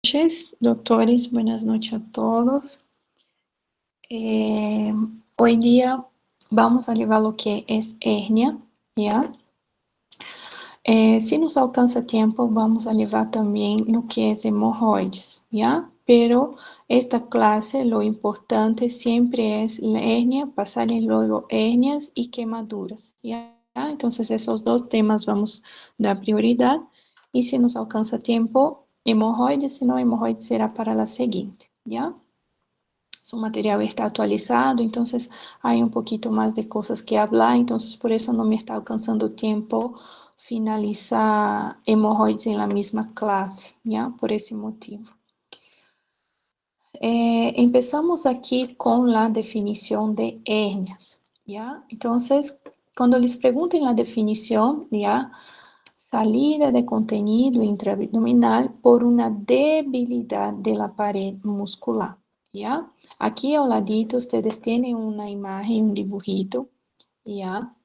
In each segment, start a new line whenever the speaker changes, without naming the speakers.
noches, doctores, buenas noches a todos. Hoy día vamos a llevar lo que es hernia, ¿ya? Si nos alcanza tiempo, vamos a llevar también lo que es hemorroides, ¿ya? Pero esta clase, lo importante siempre es la hernia, pasar y luego hernias y quemaduras, ¿ya? Entonces esos dos temas vamos a dar prioridad y si nos alcanza tiempo, hemorroides, si no, hemorroides será para la siguiente, ¿ya? Su material está actualizado, entonces hay un poquito más de cosas que hablar, entonces por eso no me está alcanzando tiempo finalizar hemorroides en la misma clase, ¿ya? Por ese motivo. Empezamos aquí con la definición de hernias, ¿ya? Entonces, cuando les pregunten la definición, ¿ya? Salida de contenido intraabdominal por una debilidad de la pared muscular, ¿ya? Aquí al ladito ustedes tienen una imagen, un dibujito, ¿ya?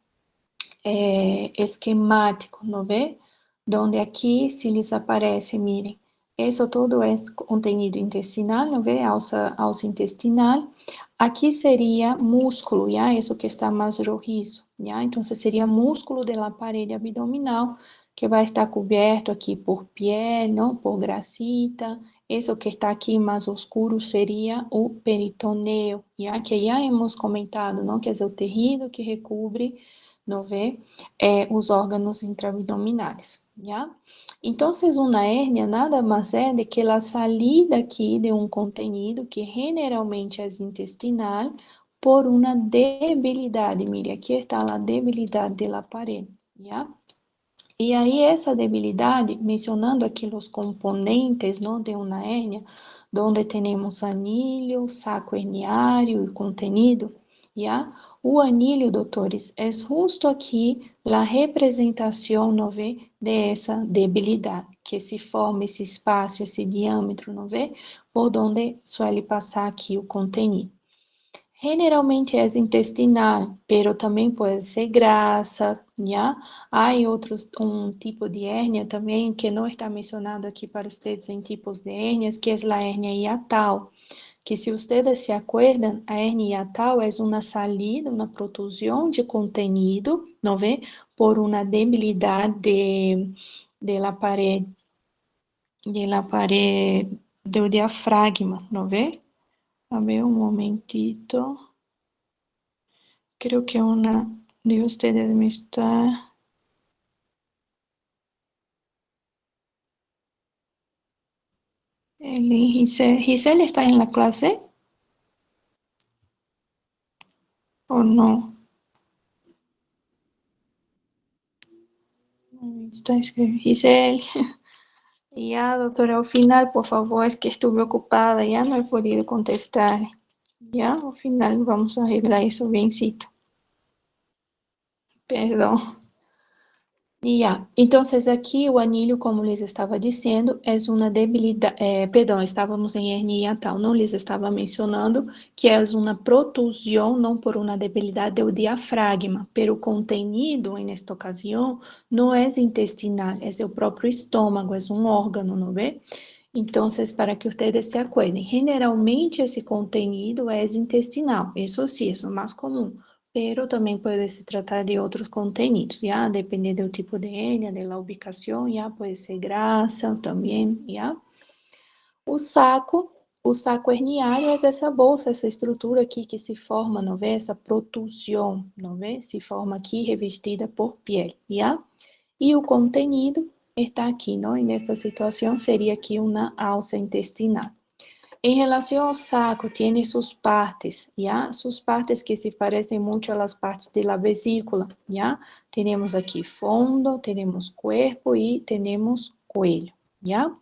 Esquemático, ¿no ve? Donde aquí se les aparece, miren, eso todo es contenido intestinal, ¿no ve? Alza intestinal. Aquí sería músculo, ¿ya? Eso que está más rojizo, ¿ya? Entonces sería músculo de la pared abdominal que vai estar coberto aqui por piel, não? Por grasita. Eso que está aqui mais oscuro seria o peritoneo, ¿ya? Que já hemos comentado, não? Que é o tecido que recobre, não vê? Os órgãos intraabdominais, ¿ya? Então, uma hérnia nada mais é de que a salida aqui de um contenido que generalmente é intestinal por uma debilidade. Mire, aqui está a debilidade da parede, ¿ya? E aí essa debilidade, mencionando aqui os componentes, não, de uma hérnia, onde temos anilho, saco herniário e contenido, já? O anilho, doutores, é justo aqui a representação, não vê, dessa debilidade, que se forma esse espaço, esse diâmetro, não vê, por onde suele passar aqui o contenido. Generalmente é intestinal, pero também pode ser grasa, ¿ya? Há um tipo de hérnia também que não está mencionado aqui para vocês em tipos de hérnias, que é a hérnia hiatal, que se vocês se acuerdan, a hérnia hiatal é uma salida, uma protusão de contenido, não vê? Por uma debilidade de la pared, do diafragma, não vê? A ver, un momentito. Creo que una de ustedes me está... Giselle está en la clase o no? Está escribiendo Giselle. Y ya, doctora, al final, por favor, es que estuve ocupada, ya no he podido contestar. Ya, al final vamos a arreglar eso biencito. Perdão. Ya, entonces aquí o anillo, como les estaba diciendo, es una debilidad, perdón, estávamos en hernia hiatal, não les estava mencionando que é uma protusão, não por uma debilidade do diafragma, pero o contenido, en esta ocasião, não é intestinal, é o próprio estômago, é um órgano, não vê? Então, para que vocês se acuerdem, generalmente esse contenido é intestinal, isso sim, é o mais comum, pero também pode se tratar de outros contenidos, já, depende do tipo de hernia, da ubicação, já, pode ser grasa também, já. O saco herniário é essa bolsa, essa estrutura aqui que se forma, não vê? Essa protusão, não vê? Se forma aqui revestida por pele, já? E o contenido está aqui, não? E nessa situação seria aqui uma alça intestinal. Em relação ao saco, tem suas partes, ¿ya? Suas partes que se parecem muito às partes da vesícula, ¿ya? Temos aqui fundo, temos corpo e temos coelho, ¿ya?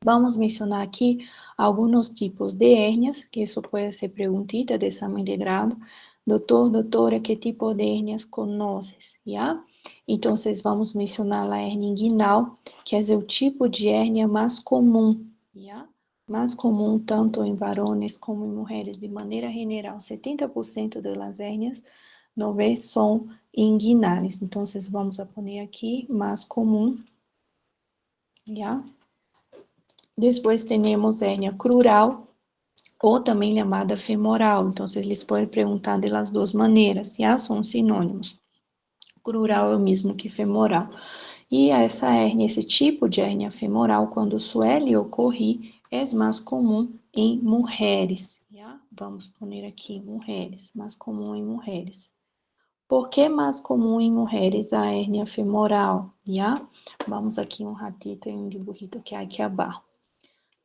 Vamos mencionar aqui alguns tipos de hérnias, que isso pode ser perguntita de exame de grado. Doutor, doutora, que tipo de hérnias conheces, ¿ya? Então, vamos mencionar a hérnia inguinal, que é o tipo de hérnia mais comum, ¿ya? Mais comum tanto em varones como em mulheres, de maneira general, 70% das hérnias não vê, são inguinais. Então, vamos a poner aqui mais comum, ¿ya? Después tenemos hernia crural, ou também chamada femoral. Então, eles podem perguntar de las duas maneiras, já são sinônimos. Crural é o mesmo que femoral. E essa hernia, esse tipo de hernia femoral, quando suele ocorrer, é mais comum em mulheres. Já? Vamos poner aqui mulheres, mais comum em mulheres. Por que mais comum em mulheres a hernia femoral? Já? Vamos aqui um ratito e um dibujito que há aqui abaixo.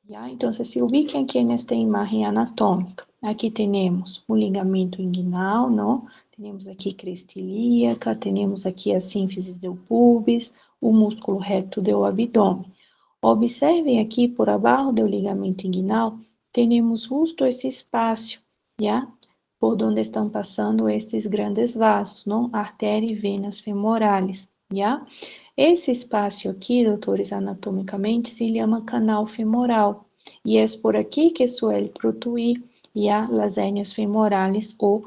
Já? Então, se ubiquem aqui nesta imagem anatômica. Aqui temos o ligamento inguinal, não? Temos aqui cresta ilíaca, temos aqui a sínfise do pubis, o músculo reto do abdômen. Observem aqui por abaixo do ligamento inguinal, temos justo esse espaço, já? Por onde estão passando estes grandes vasos, não? Artérias e venas femorales, já? Esse espaço aqui, doutores, anatomicamente, se chama canal femoral, e é por aqui que suele protruir as hernias femorales ou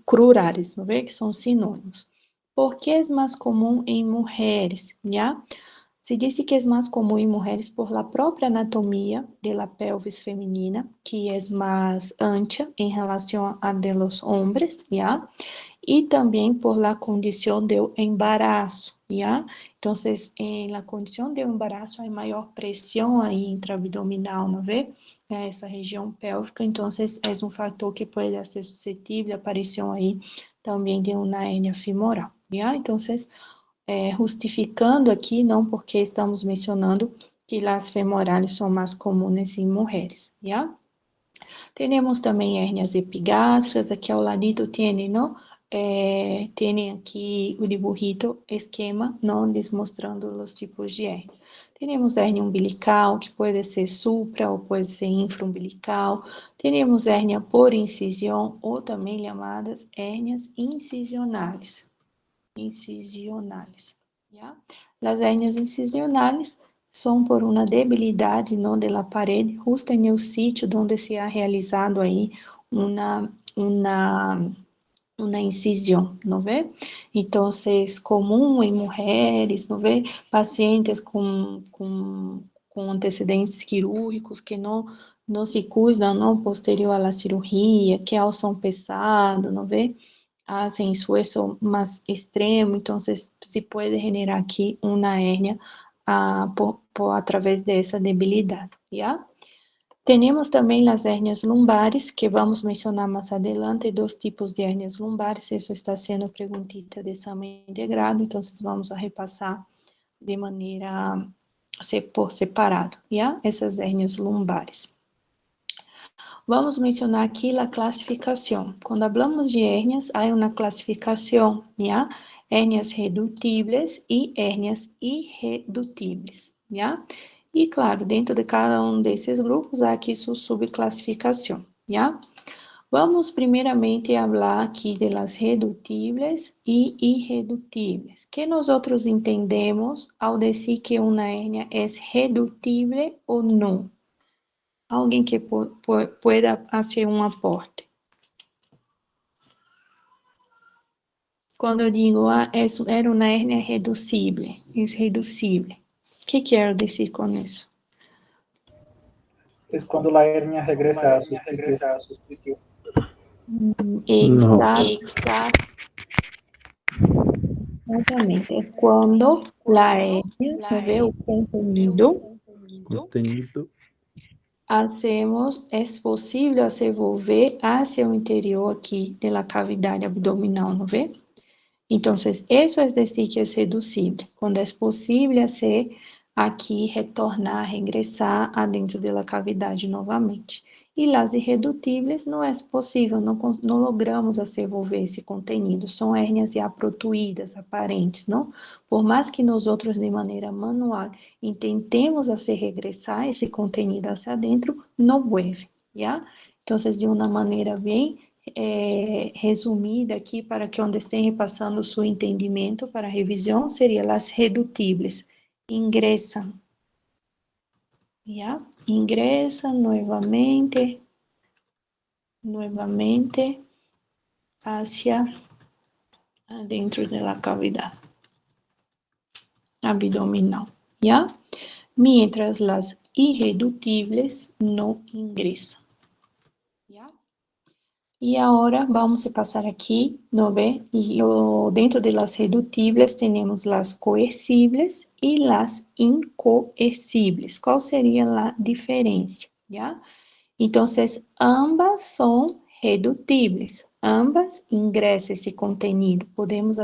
crurares, não vê? Que são sinônimos. Por que é mais comum em mulheres, já? Se diz que é mais comum em mulheres por la própria anatomia de la pelvis feminina, que é mais ancha em relação a de los hombres, já? E também por la condição de embaraço, ¿ya? Então, em la condição de embaraço, há maior pressão aí intraabdominal, ¿no vê? Essa região pélvica, então, é um fator que pode ser suscetível à aparição aí também de uma hernia femoral, ¿ya? Então, justificando aqui, não porque estamos mencionando que as femorales são mais comuns em mulheres, ¿ya? Temos também hernias epigástricas, aqui ao ladito tem, não? Tem aqui o dibujito, esquema, não? Les mostrando os tipos de hernia. Temos hernia umbilical, que pode ser supra ou pode ser infraumbilical. Temos hernia por incisão, ou também chamadas hernias incisionais. ¿Ya? Las hernias incisionales são por uma debilidade não de la pared, justo en el sitio donde se ha realizado aí uma incisão, não vê? Então, é comum em mulheres, não vê? Pacientes com antecedentes cirúrgicos que não se cuidam, não, posterior à cirurgia, que alçam pesado, não vê? Hacen esfuerzo más extremo, entonces se puede generar aquí una hernia a través de esa debilidad, ¿ya? Tenemos también las hernias lumbares, que vamos mencionar más adelante, dos tipos de hernias lumbares, eso está siendo preguntita de examen de grado, entonces vamos a repasar de manera por separado, ¿ya? Essas hernias lumbares. Vamos mencionar aqui a classificação. Quando falamos de hérnias, há uma classificação, já? Hérnias redutíveis e hérnias irredutíveis, já? E, claro, dentro de cada um desses grupos, há aqui sua subclassificação, já? Vamos primeiramente falar aqui de las redutíveis e irredutíveis. Que nós outros entendemos ao dizer que uma hérnia é redutível ou não? Alguém que pueda fazer um aporte. Quando eu digo, era uma hérnia reducível, irreducível, o que quero dizer com isso?
Es cuando la hernia regresa a su sitio.
Exatamente. É quando a hérnia, não vê o contenido, é possível se volver hacia o interior aqui da cavidade abdominal, não vê? Então, isso é dizer que é reducível, quando é possível ser aqui retornar, regressar adentro da cavidade novamente. E as irredutíveis não é possível, não logramos desenvolver esse conteúdo, são hérnias já protuídas, aparentes, não? Por mais que nós outros, de maneira manual, intentemos se regressar esse conteúdo hacia dentro, não vuelve, já? Então, de uma maneira bem resumida aqui, para que onde estén repassando o seu entendimento para revisão, seria as redutíveis. Ingresan, ¿ya? Ingresan nuevamente hacia adentro de la cavidad abdominal, ¿ya? mientras las irreductibles no ingresan. ¿Ya? E agora vamos passar aqui, ¿no ve? Dentro de las reductibles temos las coercibles e las incoercibles. Qual seria a diferença? ¿Ya? Então, ambas são redutíveis, ambas ingressam esse contenido, podemos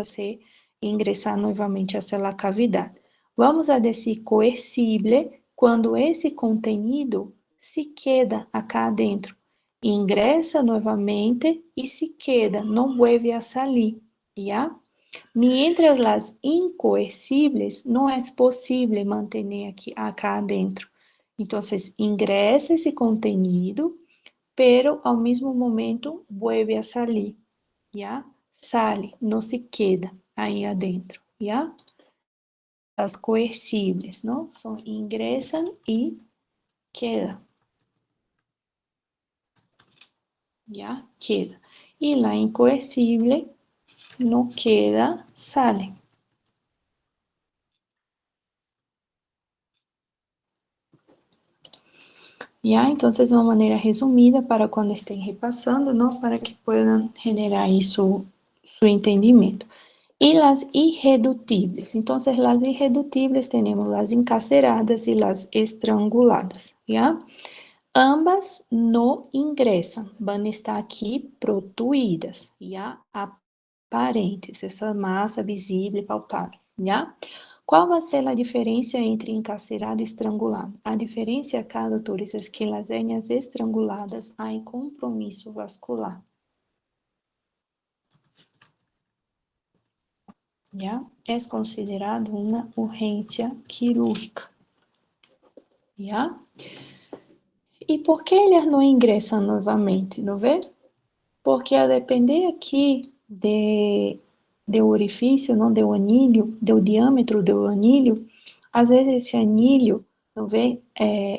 ingressar novamente a cavidade. Vamos a dizer coercible quando esse contenido se queda acá dentro, ingressa novamente e se queda, não vuelve a salir, ¿ya? Mientras las incoercibles não é possível manter aqui acá dentro. Então, ingressa esse contenido, pero ao mesmo momento vuelve a salir, ¿ya? Sale, não se queda aí adentro, ¿ya? As coercíveis, não? São ingressam e queda, ¿ya? Queda. E la incoercible não queda, sale. ¿Ya? Entonces, uma maneira resumida para quando estén repassando, ¿no? Para que puedan generar aí su entendimento. E las irredutíveis. Entonces, las irredutíveis tenemos las encarceradas e las estranguladas, ¿ya? Ambas no ingresan, van a estar aqui protuídas, ¿ya? Aparentes, essa massa visível e palpável, ¿ya? Qual vai ser a diferença entre encarcerado e estrangulado? A diferença acá, doutores, é que nas hernias estranguladas há compromisso vascular. Já é considerado uma urgência quirúrgica. Já? E por que eles não ingressam novamente, não vê? Porque a depender aqui do orifício, não do anilho, do diâmetro do anilho, às vezes esse anilho, não vê?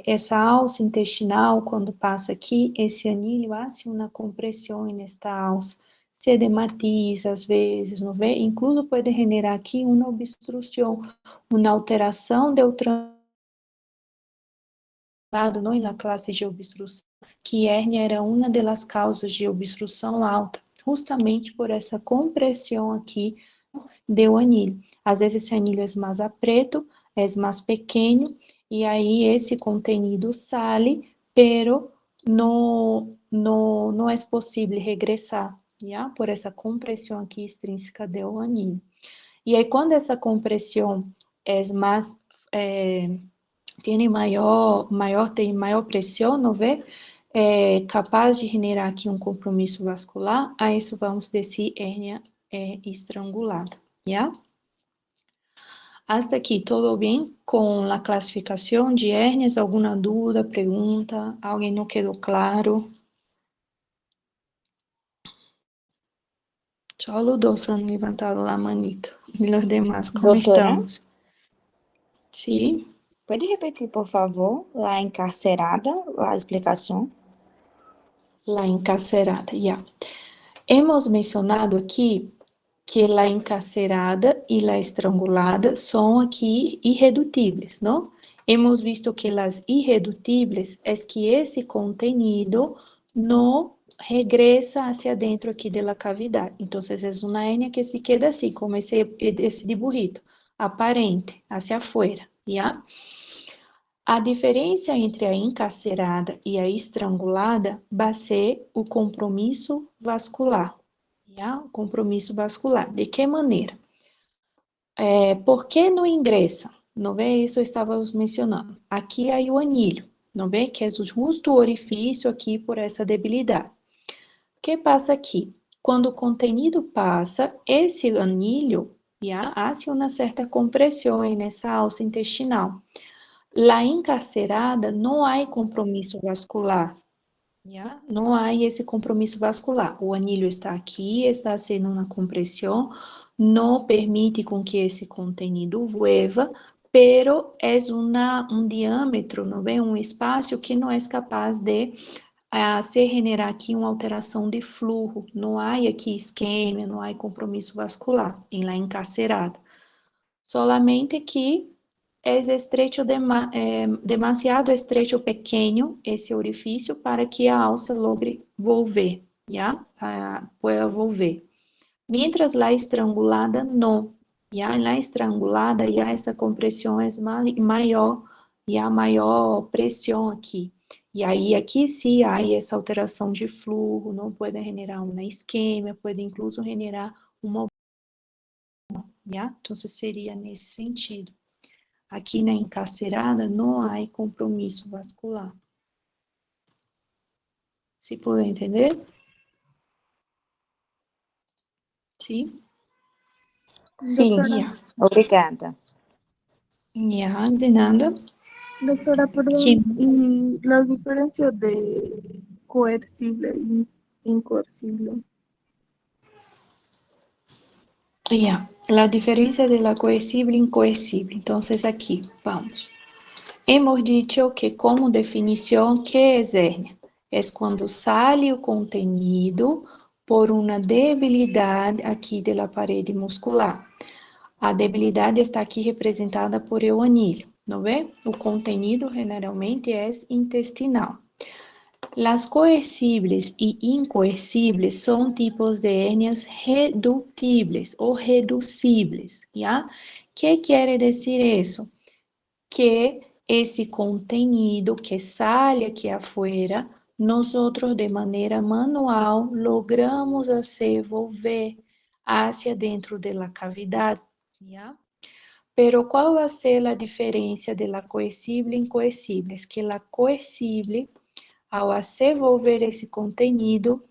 Essa alça intestinal, quando passa aqui, esse anilho hace uma compressão nesta alça, se edematiza às vezes, não vê? Incluso pode generar aqui uma obstrução, uma alteração do não na classe de obstrução, que hérnia era uma das causas de obstrução alta, justamente por essa compressão aqui do anilho. Às vezes esse anilho é mais preto, é mais pequeno, e aí esse contenido sale, pero não é possível regressar, já? Por essa compressão aqui extrínseca do anilho. E aí quando essa compressão é mais tem maior pressão, não vê? É capaz de generar aqui um compromisso vascular, a isso vamos dizer hérnia estrangulada, já? Hasta aqui, tudo bem com a classificação de hérnias? Alguma dúvida, pergunta? Alguém não quedou claro? Só os dois han levantado a manita. E os demais, como
Doutora?
estamos? Sim.
Pode repetir, por favor, la encarcerada, a explicação?
La encarcerada, já. Hemos mencionado aqui que a encarcerada e a estrangulada são aqui irredutíveis, não? Hemos visto que as irredutíveis é que esse contenido não regressa hacia dentro aqui da cavidade. Então, é uma hérnia que se queda assim, como esse dibujito, aparente, hacia afuera, já? A diferença entre a encarcerada e a estrangulada vai ser o compromisso vascular. Já? O compromisso vascular. De que maneira? Por que não ingressa? Não vê? Isso estávamos mencionando. Aqui há o anilho, não vê? Que é justo o orifício aqui por essa debilidade. O que passa aqui? Quando o contenido passa, esse anilho já há uma certa compressão nessa alça intestinal. La encarcerada não há compromisso vascular, já? Não há esse compromisso vascular. O anilho está aqui, está sendo uma compressão, não permite com que esse contenido vuelva, pero é um diâmetro, não é? Um espaço que não é capaz de se generar aqui uma alteração de fluxo. Não há aqui isquemia, não há compromisso vascular em la encarcerada. Solamente que estrecho demasiado estrecho pequeño esse orifício para que a alça logre volver, ¿ya? Pueda volver. Mientras la estrangulada no, ¿ya? En la estrangulada ya essa compressão é maior, ya maior pressão aqui. E aí aqui sim há essa alteração de fluxo, não pode generar uma isquemia, pode incluso generar uma, ¿ya? Então seria nesse sentido. Aqui na encarcerada não há compromisso vascular. Se puder entender? Sim?
Sim,
Ya.
obrigada.
Ya, de nada.
Doctora,
Sí.
perdón, ¿y las diferencias de coercible e incoercible?
Ya, la diferencia de la coercible e incoercible. Entonces aquí, vamos. Hemos dicho que como definición, ¿qué es hernia? Es cuando sale o contenido por una debilidad aquí de la pared muscular. A debilidade está aqui representada por el anillo, ¿no ve? O contenido generalmente é intestinal. Las coercibles y incoercibles son tipos de hernias reductibles o reducibles, ¿ya? ¿Qué quiere decir eso? Que esse contenido que sale aqui afuera, nosotros de maneira manual logramos hacer volver hacia dentro de la cavidade, ¿ya? Pero ¿cuál va a ser la diferencia de la coercible e incoercible? Es que la coercible, ao hacer volver esse conteúdo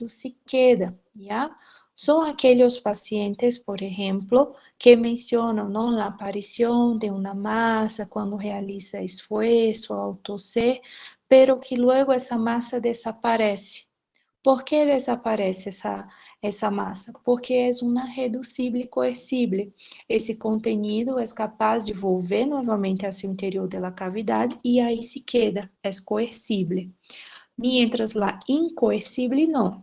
se queda, ¿ya? São aqueles pacientes, por exemplo, que mencionam não, a aparição de uma massa quando realiza esforço ao toser, pero que luego essa massa desaparece. ¿Por que desaparece essa massa? Porque é uma reducível coercível. Esse contenido é capaz de volver novamente hacia o interior da cavidade e aí se queda, é coercível. Mientras la incoercível não.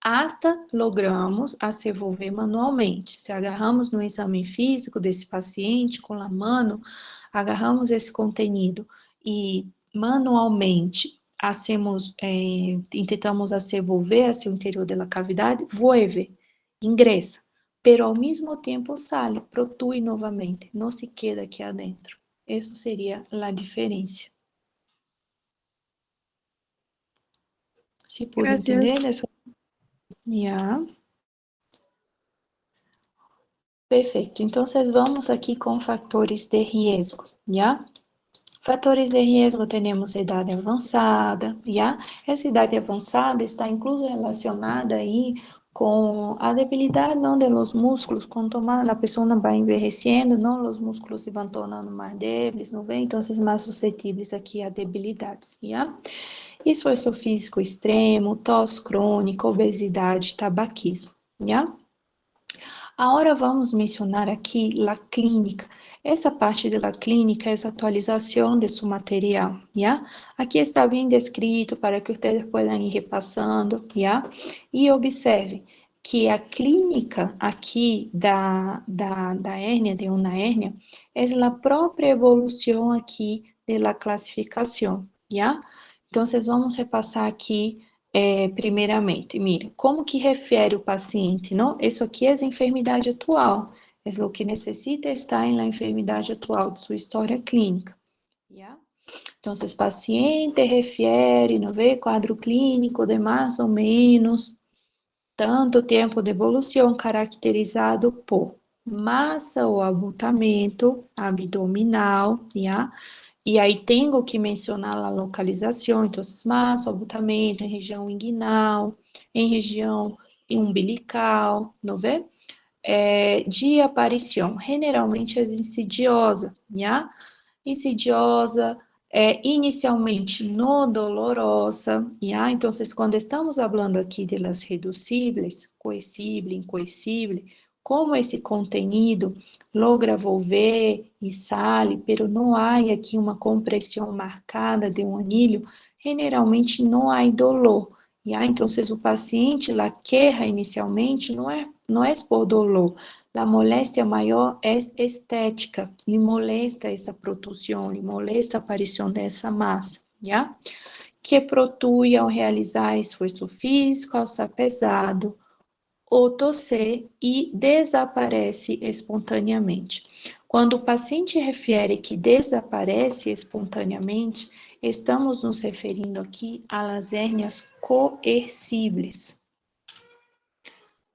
Hasta logramos a se volver manualmente. Se agarramos no exame físico desse paciente com a mano, agarramos esse contenido e manualmente tentamos hacer volver hacia o interior da cavidade, vuelve, ingressa, pero ao mesmo tempo sale, protui novamente, não se queda aqui adentro. Essa seria a diferença. Se puder
Gracias.
entender dessa... Ya. Perfeito. Então, vamos aqui com fatores de risco, já? Fatores de risco, temos idade avançada, já? Essa idade avançada está incluso relacionada aí com a debilidade, não, de los músculos, quanto mais a pessoa vai envelhecendo, não, os músculos se vão tornando mais débeis, não vem? Então, mais suscetíveis aqui a debilidades, já? Esforço físico extremo, tosse crônica, obesidade, tabaquismo, já? Agora vamos mencionar aqui a clínica. Essa parte da clínica é a atualização de seu material, já? Aqui está bem descrito para que vocês possam ir repassando, já? E observe que a clínica aqui da hérnia, de uma hérnia, é a própria evolução aqui da classificação, já? Então, vamos repassar aqui primeiramente, mire, como que refere o paciente, não? Isso aqui é a enfermidade atual, é o que necessita estar na enfermidade atual de sua história clínica, ¿ya? Então, o paciente refere, não vê, quadro clínico de mais ou menos tanto tempo de evolução caracterizado por massa ou abultamento abdominal, ¿ya? E aí tenho que mencionar a localização, então, massa, abultamento em região inguinal, em região umbilical, não vê? De aparição, generalmente é insidiosa, né? Insidiosa, inicialmente no dolorosa, né? Então, quando estamos falando aqui de las reducíveis, coercível, incoercível, como esse contenido logra volver e sale, pero não há aqui uma compressão marcada de um anilho, generalmente não há dolor. Yeah? Então, o paciente, a queixa inicialmente não no es por dolor. La molestia mayor es estética, le molesta essa protusão, lhe molesta a aparição dessa massa, já? Que protui ao realizar esforço físico, ao estar pesado, ou tosser e desaparece espontaneamente. Quando o paciente refere que desaparece espontaneamente, estamos nos referindo aqui às hérnias coercíveis.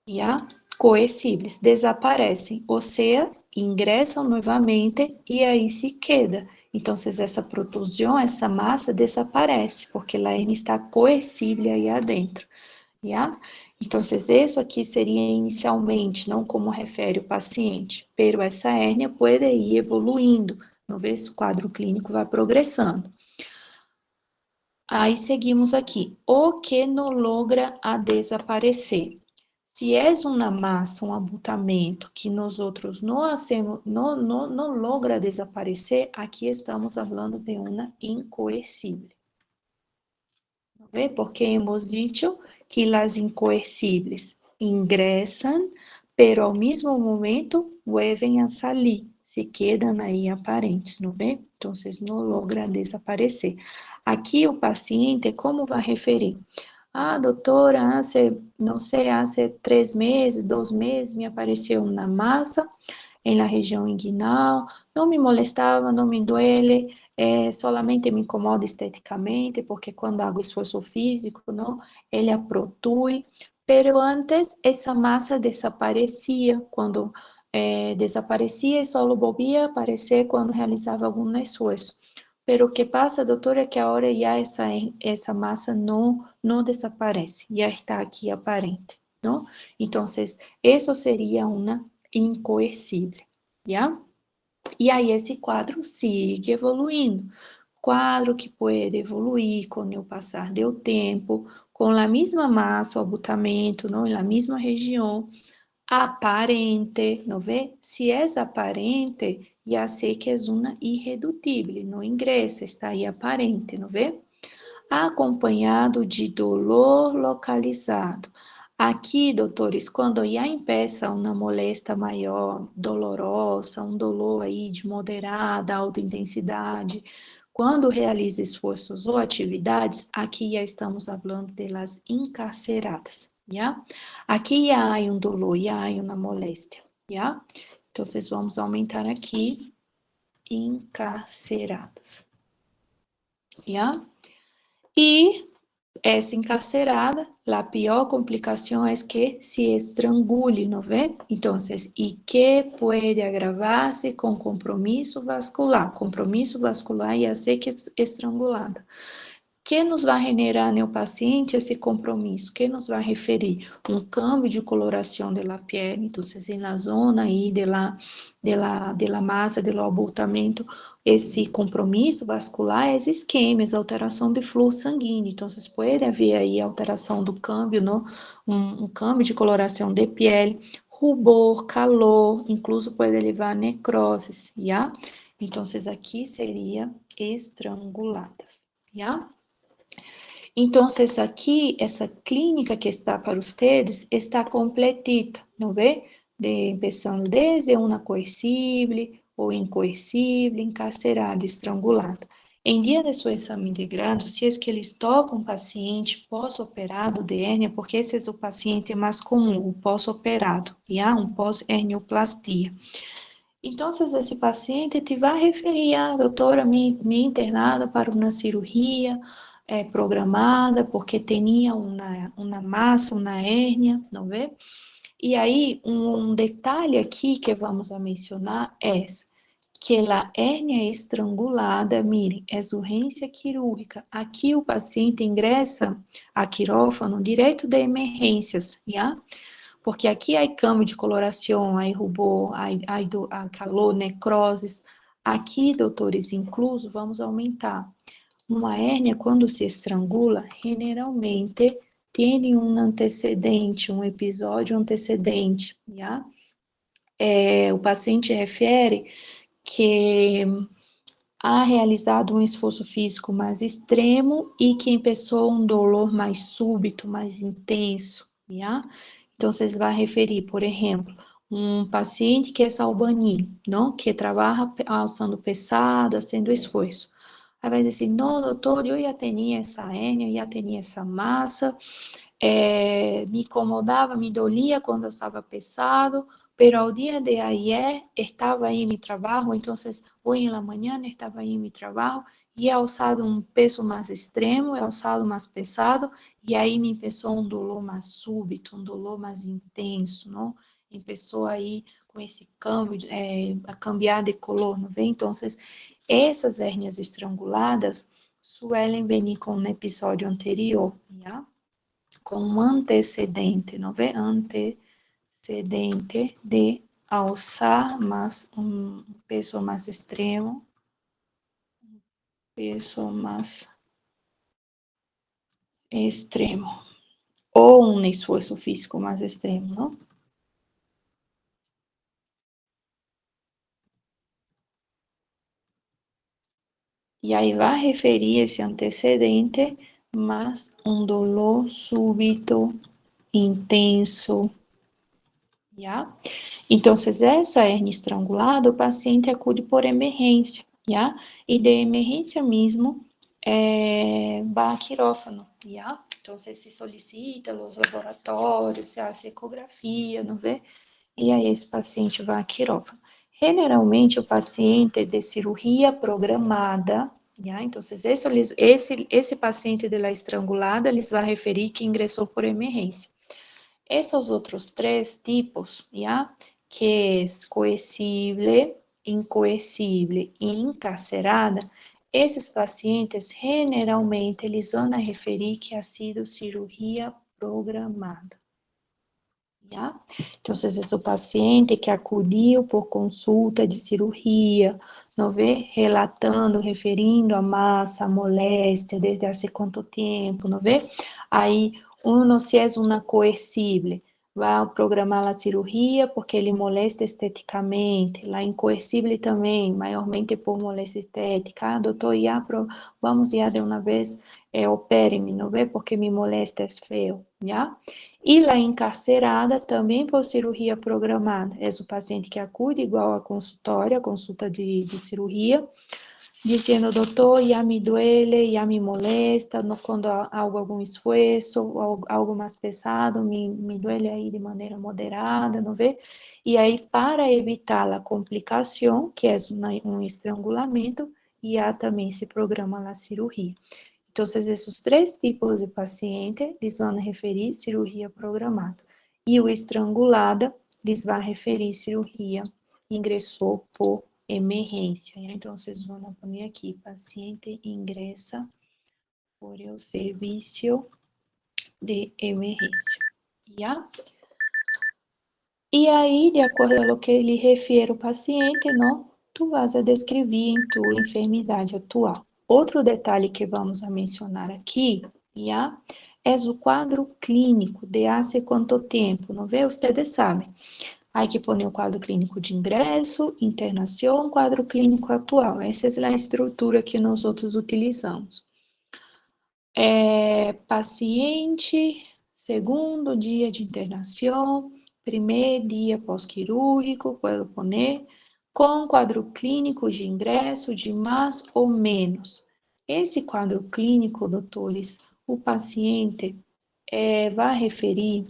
Já? Coercíveis, desaparecem, ou seja, ingressam novamente e aí se queda. Então, essa protusão, essa massa desaparece, porque a hérnia está coercível aí adentro. Já? Então, isso aqui seria inicialmente, não como refere o paciente, pero essa hérnia pode ir evoluindo, uma vez o quadro clínico vai progressando. Aí seguimos aqui, o que não logra a desaparecer. Se é uma massa, um abultamento que nós outros não logra desaparecer, aqui estamos falando de uma incoercível. Porque hemos dicho que las incoercibles ingresan, pero ao mesmo momento vuelven a salir, se quedam aí aparentes, não vê? Então, não logra desaparecer. Aqui o paciente, como vai referir? Ah, doutora, não sei, há 3 meses, 2 meses, me apareceu uma massa na região inguinal, não me molestava, não me duele, solamente me incomoda esteticamente, porque quando hago esforço físico, não, ele a protui, pero antes essa massa desaparecia, quando desaparecia e só volvia a aparecer quando realizava algum esforço. Pero o que passa, doutora, é que agora já essa massa não desaparece, já está aqui aparente, não? Então, isso seria uma incoercível, já? E aí esse quadro sigue evoluindo. Quadro que pode evoluir com o passar do tempo, com a mesma massa, o abultamento, não? Na mesma região, aparente, não vê? Se é aparente, já sei que é uma irredutível, não ingressa, está aí aparente, não vê? Acompanhado de dolor localizado. Aqui, doutores, quando já empieza uma moléstia maior, dolorosa, um dolor aí de moderada, alta intensidade, quando realiza esforços ou atividades, aqui já estamos falando delas encarceradas, já? Aqui já há um dolor, já há uma moléstia, já? Então, vamos aumentar aqui, encarceradas, já? E essa encarcerada, a pior complicação é que se estrangule, não vê? Então, e que pode agravar-se com compromisso vascular. Compromisso vascular ia ser que estrangulada. Que nos vai generar no paciente esse compromisso? Que nos vai referir? Um câmbio de coloração da pele, então, na zona aí de la massa, do abultamento, esse compromisso vascular, as isquemias, alteração de fluxo sanguíneo. Então, pode haver aí alteração do câmbio, não? Um câmbio de coloração de pele, rubor, calor, incluso pode levar a necroses, já? Então, aqui seria estranguladas, já? Então, aqui, essa clínica que está para vocês está completita, não vê? Começando desde uma coercível ou incoercível, encarcerada, estrangulada. Em dia de seu exame de grado, se é que eles tocam um paciente pós-operado de hérnia, porque esse é o paciente mais comum, o pós-operado, um pós-hernioplastia. Então, esse paciente te vai referir, doutora, me internada para uma cirurgia programada, porque tinha uma massa, uma hérnia, não vê? E aí, um detalhe aqui que vamos a mencionar é que a hérnia estrangulada, mirem, é urgência quirúrgica. Aqui o paciente ingressa a quirófano direto de emergências, já? Porque aqui há câmbio de coloração, há rubor, há calor, necroses. Aqui, doutores, incluso, vamos aumentar. Uma hérnia, quando se estrangula, generalmente tem um antecedente, um episódio antecedente, já? O paciente refere que há realizado um esforço físico mais extremo e que começou um dolor mais súbito, mais intenso, já? Então, vai referir, por exemplo, um paciente que é albanil, não? Que trabalha alçando pesado, fazendo esforço. Aí vai dizer, não, doutor, eu já tinha essa hérnia, já tinha essa massa, me incomodava, me doía quando eu estava pesado, pero ao dia de ayer estava em meu trabalho, então, hoje na manhã estava em meu trabalho, e he alçado um peso mais extremo, he alçado mais pesado, e aí me começou um dolor mais súbito, um dolor mais intenso, não? Começou aí com esse câmbio, a cambiar de color, não vê? Então, essas hérnias estranguladas suelen venir com um episódio anterior, já? Com um antecedente, não vê? Antecedente de alçar mais um peso mais extremo, peso mais extremo, ou um esforço físico mais extremo, não? E aí vai referir esse antecedente, mas um dolor súbito, intenso, já? Então, essa hérnia estrangulada, o paciente acude por emergência, já? E de emergência mesmo, vai a quirófano, já? Então, se solicita os laboratórios, se hace ecografia, não vê? E aí esse paciente vai a quirófano. Generalmente, o paciente de cirurgia programada, já? Então, esse paciente de la estrangulada, eles vai referir que ingressou por emergência. Esses outros três tipos, já? Que é coercível, incoercível e encarcerada, esses pacientes, generalmente, eles vão referir que ha sido cirurgia programada. Já? Então, esse é o paciente que acudiu por consulta de cirurgia, não vê? Relatando, referindo a massa, a moléstia, desde há quanto tempo, não vê? Aí, se é uma coercível, vai programar a cirurgia porque ele molesta esteticamente, lá incoercível também, maiormente por moléstia estética. Ah, doutor, vamos de uma vez, opere-me, não vê? Porque me molesta é feio, já? E lá encarcerada, também por cirurgia programada. É o paciente que acude igual a consultório, a consulta de cirurgia, dizendo, doutor, já me duele, já me molesta, quando há algum esforço, algo mais pesado, me duele aí de maneira moderada, não vê? E aí, para evitar a complicação, que é um estrangulamento, já também se programa a cirurgia. Então, esses três tipos de paciente, eles vão referir cirurgia programada. E o estrangulada, eles vão referir cirurgia ingressou por emergência. Então, vocês vão pôr aqui, paciente ingressa por o serviço de emergência. Já? E aí, de acordo com o que ele refere o paciente, não, tu vas a descrever em tua enfermidade atual. Outro detalhe que vamos a mencionar aqui, já, é o quadro clínico de há quanto tempo, não vê? Vocês sabem. Aí que põe o quadro clínico de ingresso, internação, quadro clínico atual. Essa é a estrutura que nós outros utilizamos. Paciente, segundo dia de internação, primeiro dia pós-quirúrgico, pode pôr, com quadro clínico de ingresso de mais ou menos. Esse quadro clínico, doutores, o paciente vai referir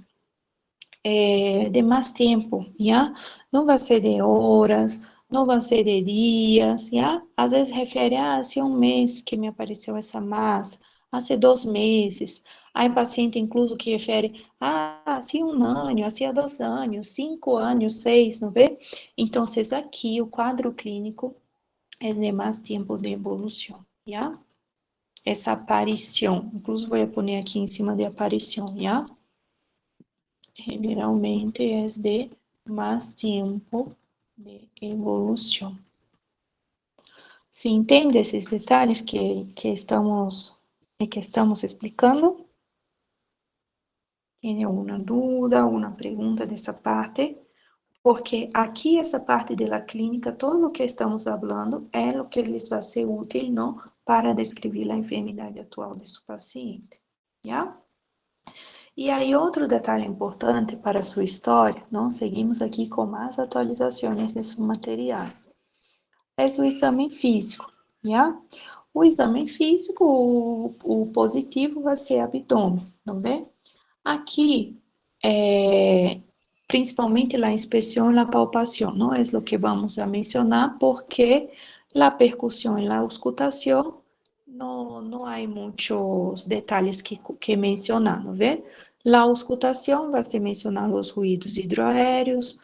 de mais tempo, já? Não vai ser de horas, não vai ser de dias, já? Às vezes refere, se um mês que me apareceu essa massa, há 2 meses. Aí paciente incluso que refere, se 1 ano, há 2 anos, 5 anos, 6, não vê? Então, aqui o quadro clínico é de mais tempo de evolução, já? Essa aparição, incluso vou pôr aqui em cima de aparição, já? Generalmente é de mais tempo de evolução. Se entende esses detalhes que estamos explicando? Tem alguma dúvida, alguma pergunta dessa parte? Porque aqui, essa parte da clínica, todo o que estamos falando é o que lhes vai ser útil, não? Para descrever a enfermidade atual de seu paciente, já? E aí, outro detalhe importante para a sua história, nós seguimos aqui com mais atualizações de seu material, é o exame físico, já? O exame físico, o positivo vai ser abdômen, não vê? Aqui, principalmente la inspección y la palpación, no es lo que vamos a mencionar porque la percusión y la auscultación no hay muchos detalles que mencionar, ¿no ve? La auscultación va a ser mencionar los ruidos hidroaéreos,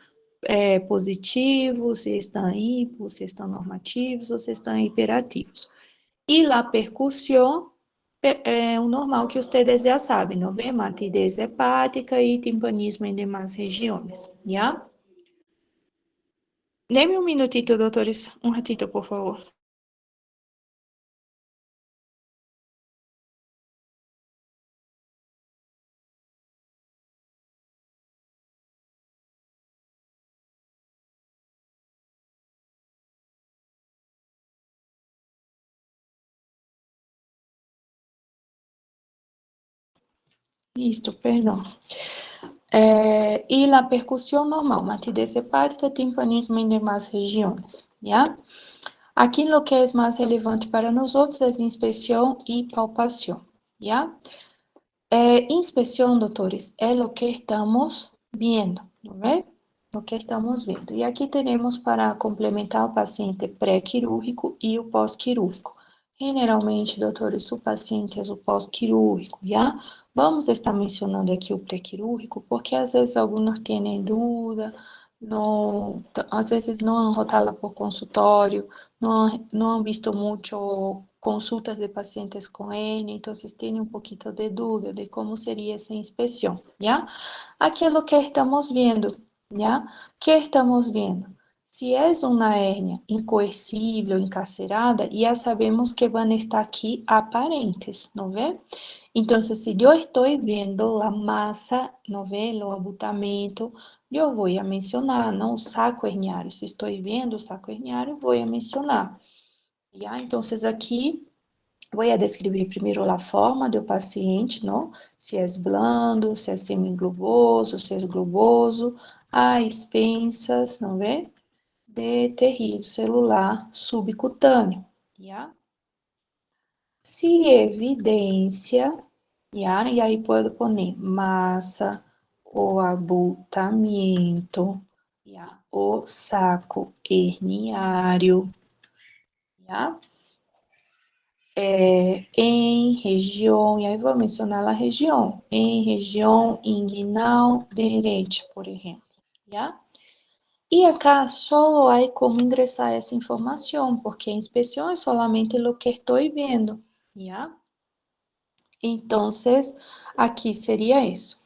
positivos, se estão hipos, se estão normativos ou se estão hiperativos. E la percussão é o normal que vocês já sabem, não vê? Matidez hepática e timpanismo em demais regiões, já? Dê-me um minutito, doutores, um ratito, por favor. Listo, perdão. E a percussão normal, matidez hepática, timpanismo em demais regiões, já? Aqui, o que é mais relevante para nós outros é inspeção e palpação, já? Inspeção, doutores, é o que estamos vendo, não é? O que estamos vendo. E aqui temos para complementar o paciente pré-quirúrgico e o pós-quirúrgico. Generalmente, doutores, o paciente é o pós-quirúrgico, já? Vamos estar mencionando aqui o pré-quirúrgico, porque às vezes alguns têm dúvida, não, às vezes não han rotado por consultório, não han visto muito consultas de pacientes com ele, então têm um pouquinho de dúvida de como seria essa inspeção, já? Aqui é o que estamos vendo, já? Que estamos vendo? Se é uma hérnia incoercível, encarcerada, já sabemos que vão estar aqui aparentes, não vê? Então, se eu estou vendo a massa, não vê? O abutamento, eu vou mencionar, não o saco herniário. Se estou vendo o saco herniário, vou mencionar. Já? Então, aqui, vou descrever primeiro a forma do paciente, não? Se é blando, se é semigloboso, se é globoso, a expensas, não vê? De tecido celular subcutâneo, já? Se evidência, já? E aí pode pôr massa, o abutamento, já? O saco herniário, já? Em região, e aí vou mencionar a região, em região inguinal direita, por exemplo, já? E acá só há como ingressar essa informação, porque a inspeção é solamente o que estou vendo, já? Então, aqui seria isso.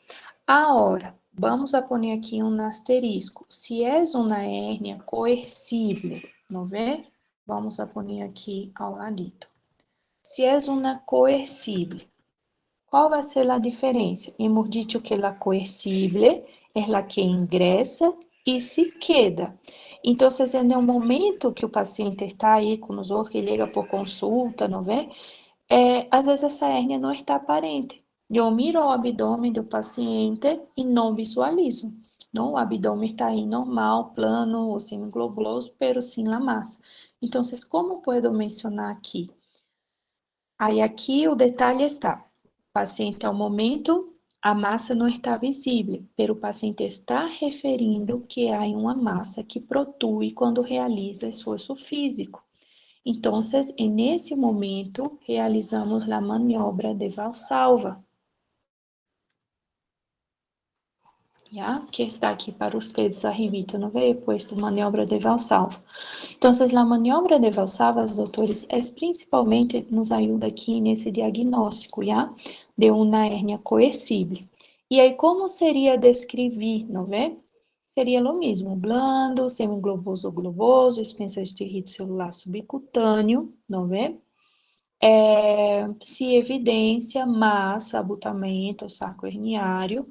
Agora, vamos a pôr aqui um asterisco. Se é uma hérnia coercível, não vê? Vamos a pôr aqui ao ladito. Se é uma coercível, qual vai ser a diferença? Hemos dicho que a coercível é a que ingressa e se queda. Então, no momento que o paciente está aí com os outros, que liga por consulta, não vê? Às vezes essa hérnia não está aparente. Eu miro o abdômen do paciente e não visualizo. Não, o abdômen está aí normal, plano ou semiglobuloso, pero sem a massa. Então, como posso mencionar aqui? Aí aqui o detalhe está. O paciente, ao momento, a massa não está visível, pero o paciente está referindo que há uma massa que protui quando realiza esforço físico. Então, nesse momento, realizamos a maniobra de Valsalva, já? Que está aqui para vocês, arribita, não veio posto maniobra de Valsalva. Então, a maniobra de Valsalva, doutores, principalmente nos ajuda aqui nesse diagnóstico, já? De uma hérnia coercível. E aí, como seria descrever, não vê? Seria o mesmo, blando, semigloboso ou globoso, expensas de tecido celular subcutâneo, não vê? Se evidência, massa, abutamento, saco herniário,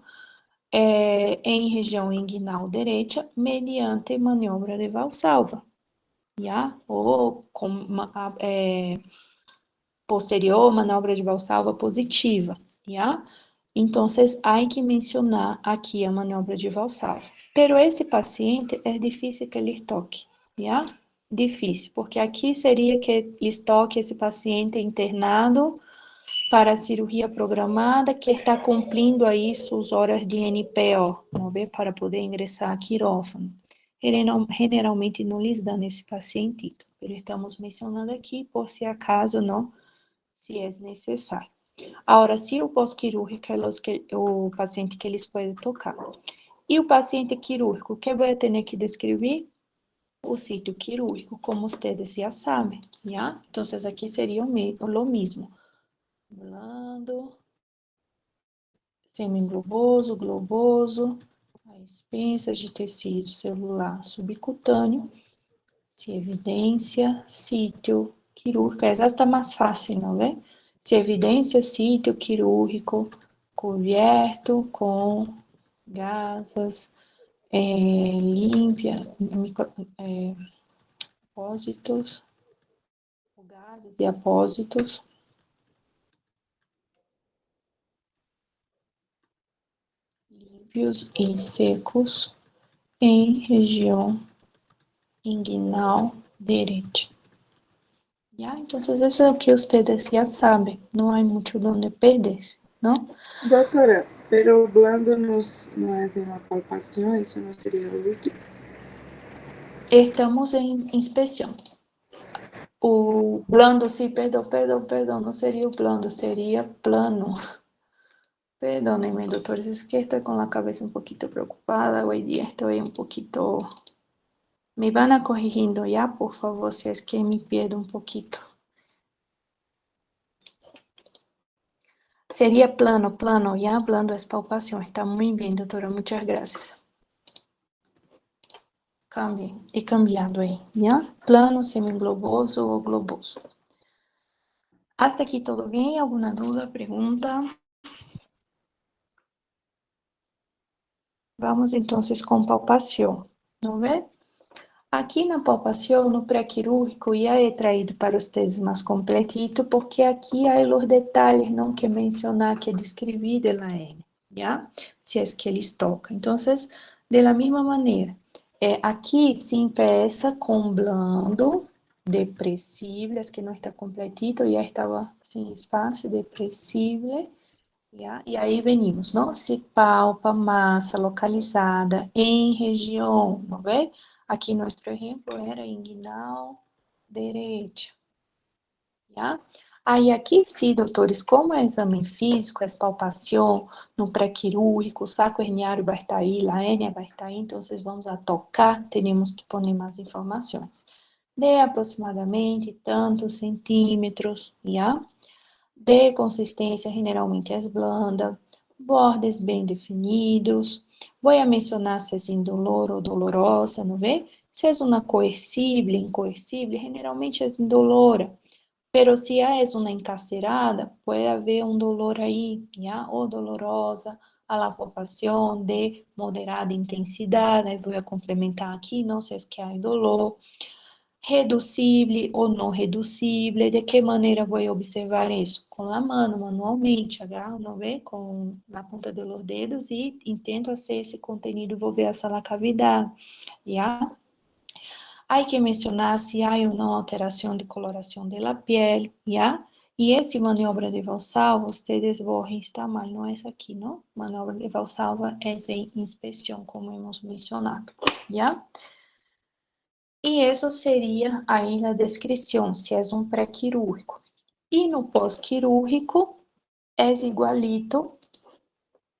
em região inguinal direita, mediante maniobra de Valsalva, já? Ou posterior, manobra de Valsalva positiva, já? Entonces, hay que mencionar aqui a maniobra de Valsalva. Pero esse paciente é difícil que ele toque, já? Difícil, porque aqui seria que lhes toque esse paciente internado para a cirurgia programada, que está cumprindo aí suas horas de NPO, não vê? Para poder ingressar a quirófano. Generalmente não lhes dão esse pacientito, mas estamos mencionando aqui por se acaso não, se é necessário. Agora, se o pós-quirúrgico é o paciente que eles podem tocar. E o paciente quirúrgico, o que eu vou ter que descrever? O sítio quirúrgico, como vocês já sabem, já? Então, aqui seria o mesmo. Blando, semigloboso, globoso, as pinças de tecido celular subcutâneo, se evidência, sítio quirúrgico, essa está mais fácil, não é? Se evidência, sítio quirúrgico, coberto com gasas, límpia, apósitos, gases e apósitos, límpios e secos em região inguinal direita. Ya, entonces eso es lo que ustedes ya saben, no hay mucho donde perderse, ¿no?
Doutora, pero blando não é uma palpação, isso não seria líquido?
Estamos en inspección. O blando, sí, perdón, no sería blando, sería plano. Perdónenme, doctores, es que estoy con la cabeza un poquito preocupada, hoy día estoy un poquito... Me van a corrigiendo ya, por favor, si es que me pierdo un poquito. Sería plano, ya blando es palpación. Está muy bien, doctora, muchas gracias. Cambiem, e cambiando aí, já? Plano, semigloboso ou globoso. Hasta aqui tudo bem? Alguma dúvida, pergunta? Vamos então com palpação, não vê? Aqui na palpação, no pré-quirúrgico, já é traído para vocês mais completito, porque aqui há os detalhes, não que mencionar, que descrevi de la N, já? Se é que eles tocam. Então, de la mesma maneira, aqui se empeça com blando, depressible, es que não está completito, já estava sem espaço, depressible, já? E aí venimos, não? Se palpa massa localizada em região, não vê? Aqui nosso exemplo era inguinal direita, já? Aí aqui sim, doutores, como é exame físico, é palpação no pré-quirúrgico, o saco herniário vai estar aí, a hérnia vai estar aí, então vamos a tocar, temos que pôr mais informações. De aproximadamente tantos centímetros, já? De consistência generalmente é blanda, bordes bem definidos. Vou mencionar se é indolor ou dolorosa, não vê? Se é uma coercível, incoercível, generalmente é indolora. Pero se é uma encarcerada, pode haver um dolor aí, já? Ou dolorosa, a la palpação de moderada intensidade, aí vou complementar aqui, não sei se há dolor. Reducível ou não reducível, de que maneira vou observar isso? Com a mão, manualmente, agarro, não vê? Com na ponta dos dedos e tento acessar esse conteúdo, vou ver essa la cavidade, já? Há que mencionar se há ou não alteração de coloração da pele, já? E esse maniobra de Valsalva, vocês vão restar mal, não é essa aqui, não? Maniobra de Valsalva é em inspeção, como hemos mencionado, já? E isso seria aí a descrição, se é um pré-quirúrgico. E no pós-quirúrgico, é igualito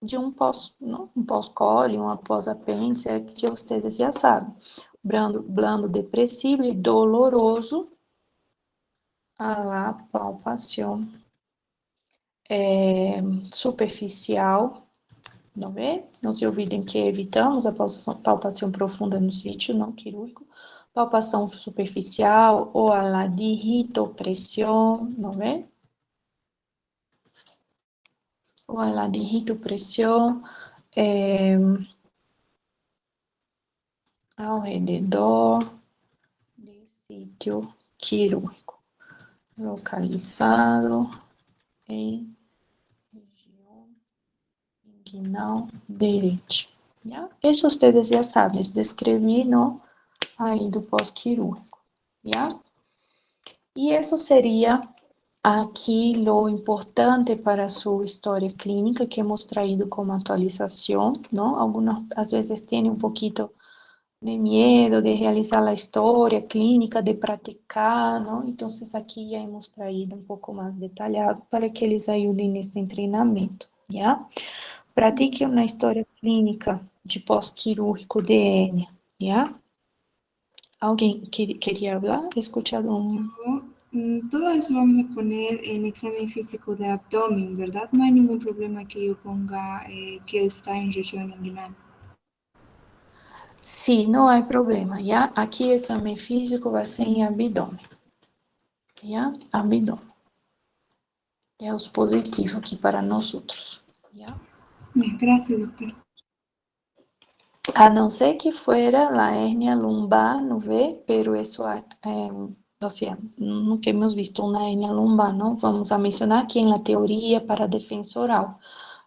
de um pós-cólio, um pós-apêndice, é que vocês já sabem. Blando depressivo, doloroso, a la palpação superficial, não vê? Não se olvidem que evitamos a palpação profunda no sítio não quirúrgico, palpação superficial ou a la digitopressão, não vê? Ou a la digitopressão ao redor do sítio quirúrgico, localizado em região inguinal derecha. ¿Ya? Eso ustedes ya saben, descrevi, ¿no? Aí do pós-quirúrgico, ¿ya? E isso seria aqui lo importante para su história clínica que hemos traído como atualização, ¿no? Algunas, às vezes, tem um pouquinho de medo de realizar a história clínica, de praticar, ¿no? Então, aqui já hemos traído um pouco mais detalhado para que eles ajudem neste treinamento, ¿ya? Pratique uma história clínica de pós-quirúrgico de hérnia, ¿ya? ¿Alguien quería hablar? He escuchado un...
Todo eso vamos a poner en examen físico de abdomen, ¿verdad? No hay ningún problema que yo ponga que está en región inguinal.
Sí, no hay problema, ¿ya? Aquí el examen físico va a ser en abdomen, ¿ya? Abdomen. É os positivos aqui para nós outros, ¿ya?
Bien, gracias, doctor.
A não ser que fuera la hernia lumbar, ¿no ve? Pero eso, o sea, nunca hemos visto una hernia lumbar, ¿no? Vamos a mencionar aqui en la teoría para defensa oral.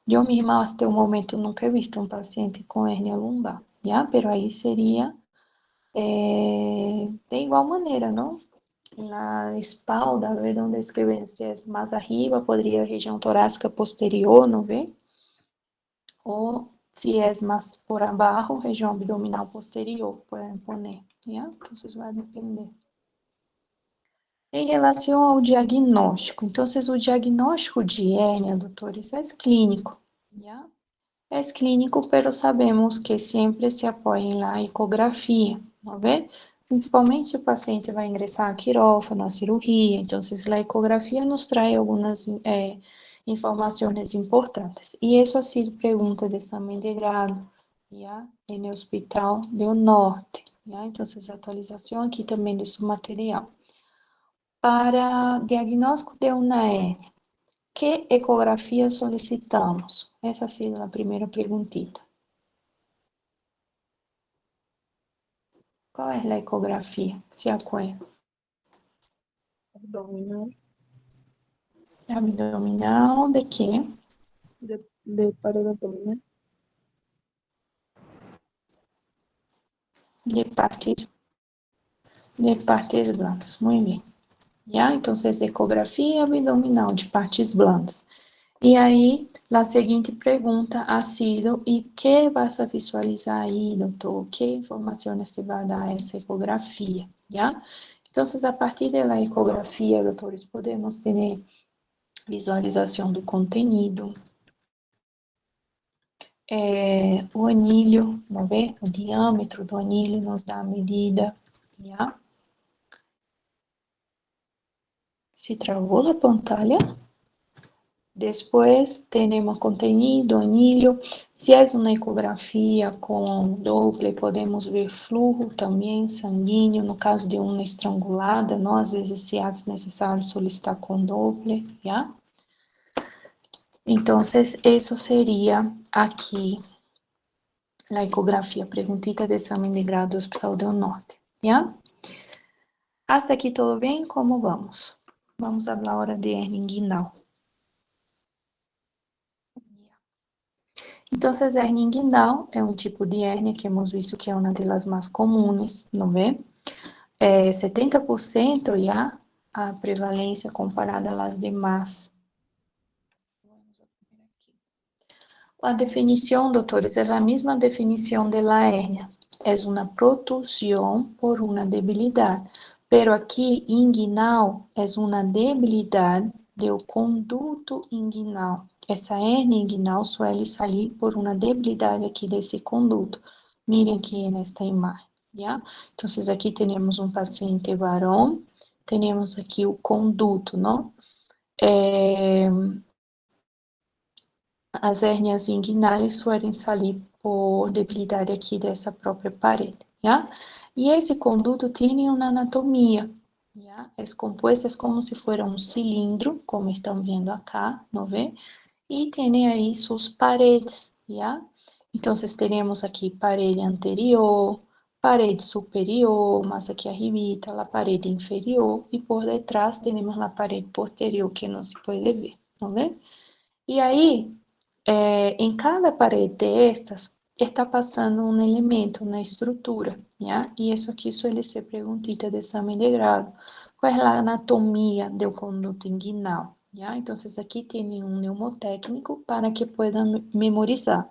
Yo misma hasta o momento nunca he visto um paciente com hernia lumbar, ¿ya? Pero aí seria de igual maneira, ¿no? Na espalda, a ver onde escrever, se é mais arriba, poderia região torácica posterior, não vê? Ou se é mais por abaixo, região abdominal posterior, podem poner, ¿ya? Então, vai depender. Em relação ao diagnóstico, então, o diagnóstico de hérnia, doutores, é clínico, ¿ya? É clínico, pero sabemos que sempre se apoia em la ecografia, não vê? Principalmente se o paciente vai ingressar a quirófano, a cirurgia, então, a ecografia nos traz algumas informações importantes. E isso assim pergunta de exame de grado, já, no Hospital do Norte, já? Então, essa atualização aqui também desse material. Para diagnóstico de uma hérnia, que ecografia solicitamos? Essa ha sido a primeira perguntita. Qual é a ecografia? Se acuerda?
Abdominal,
Abdominal de quê?
de pared abdominal.
De partes blandas. Muito bem. Já? Então, ecografia abdominal de partes blandas. E aí, a seguinte pergunta ha sido, e que vas a visualizar aí, doutor? Que informações te vai dar essa ecografia? Já? Então, a partir da ecografia, doutores, podemos ter visualização do contenido, o anilho, não vê? O diâmetro do anilho nos dá a medida, já? Se travou a pantalla? Depois, temos contenido, anillo. Se é uma ecografia com Doppler, podemos ver flujo também sanguíneo. No caso de uma estrangulada, não? Às vezes se faz necessário solicitar com Doppler, já? Então, isso seria aqui a ecografia, perguntita de exame de grado do Hospital do Norte, já? Hasta aqui tudo bem? Como vamos? Vamos falar agora de hernia inguinal. Então, a hernia inguinal é um tipo de hernia que hemos visto que é uma das mais comuns, não vê? 70% já a prevalência comparada às demais. A definição, doutores, é a mesma definição de la hernia. É uma protusão por uma debilidade. Pero aqui, inguinal, é uma debilidade do conduto inguinal. Essa hernia inguinal suele sair por uma debilidade aqui desse conduto. Miren aqui nesta imagem, já? Então, aqui temos um paciente varão, temos aqui o conduto, não? As hérnias inguinais suelen sair por debilidade aqui dessa própria parede, já? E esse conduto tem uma anatomia, já? É composto como se fosse um cilindro, como estão vendo acá, não vê? E tem aí suas paredes, já? Então, teremos aqui parede anterior, parede superior, mais aqui arribita, a parede inferior, e por detrás temos a parede posterior, que não se pode ver, não vê? E aí, em cada parede destas, está passando um elemento na estrutura, né? E isso aqui suele ser perguntita de exame de grado. Qual é a anatomia do conduto inguinal? ¿Ya? Então, aqui tem um mnemotécnico para que puedan memorizar.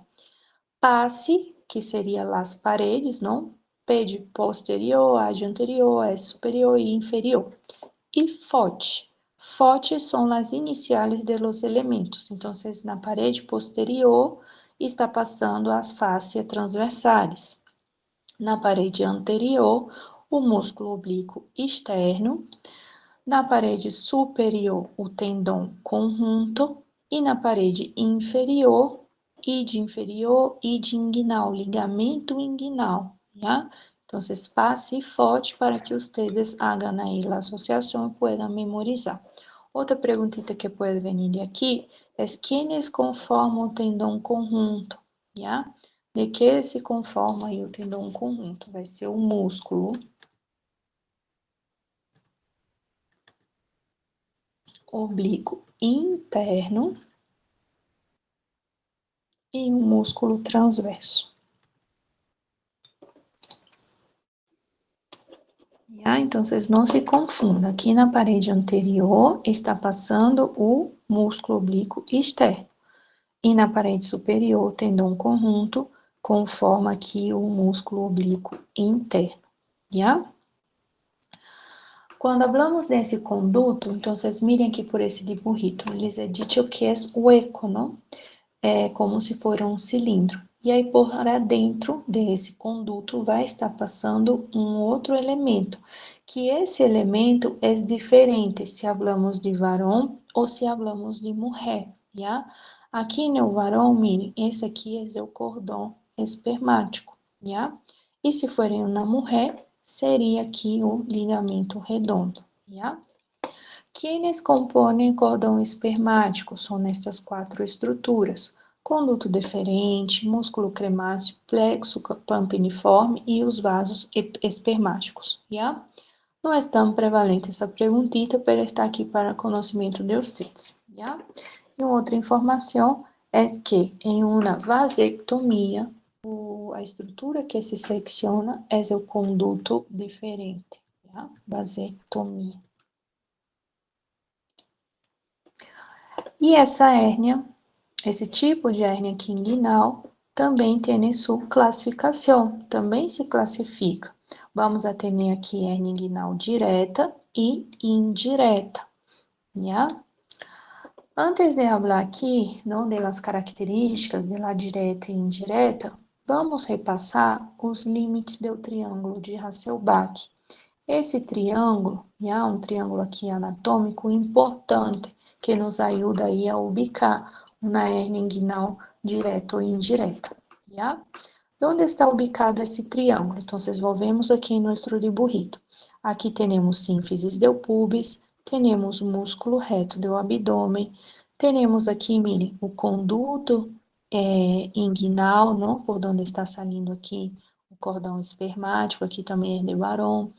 Passe, que seria as paredes, não? P de posterior, A de anterior, S superior e inferior. E fote. Fote são as iniciais de los elementos. Então, na parede posterior está passando as fáscias transversais. Na parede anterior, o músculo oblíquo externo. Na parede superior, o tendão conjunto. E na parede inferior, id inferior, id inguinal, ligamento inguinal, ¿ya? Entonces, passe fote para que ustedes hagan ahí la asociación y puedan memorizar. Outra perguntita que pode venir de aqui é quem conformam o tendão conjunto, ¿ya? De que se conforma aí o tendão conjunto? Vai ser o músculo oblíquo interno e o músculo transverso. Então, não se confunda. Aqui na parede anterior está passando o músculo oblíquo externo. E na parede superior, o tendão conjunto conforma aqui o músculo oblíquo interno. ¿Ya? Quando falamos desse conduto, então, mirem aqui por esse dibujito. Eles é dito que é hueco, não? É como se fosse um cilindro. E aí, por dentro desse conduto, vai estar passando um outro elemento, que esse elemento é diferente se falamos de varão ou se falamos de mulher, já? Aqui no varão, mirem, esse aqui é o cordão espermático, já? E se for uma mulher, seria aqui o ligamento redondo, já? Quem compõem cordão espermático são essas 4 estruturas: conduto deferente, músculo cremáceo, plexo pampiniforme e os vasos espermáticos, ¿ya? Não é tão prevalente essa perguntita, pero está aqui para conhecimento de vocês, ¿ya? E outra informação é que em uma vasectomia, a estrutura que se secciona é o conduto deferente, ¿ya? Vasectomia. E essa hérnia, esse tipo de hérnia inguinal, também tem sua classificação, também se classifica. Vamos a ter aqui hérnia inguinal direta e indireta, ¿ya? Antes de falar aqui, não, das características de la direta e indireta, vamos repassar os limites do triângulo de Hasselbalch. Esse triângulo, ¿ya? Um triângulo aqui anatômico importante, que nos ajuda aí a ubicar uma hérnia inguinal direta ou indireta, ¿ya? Onde está ubicado esse triângulo? Então, volvemos aqui em nosso dibujito. Aqui temos sínfisis do pubis, temos o músculo reto do abdômen, temos aqui, mirem, o conduto inguinal, não? Por onde está saindo aqui o cordão espermático, aqui também é de varão.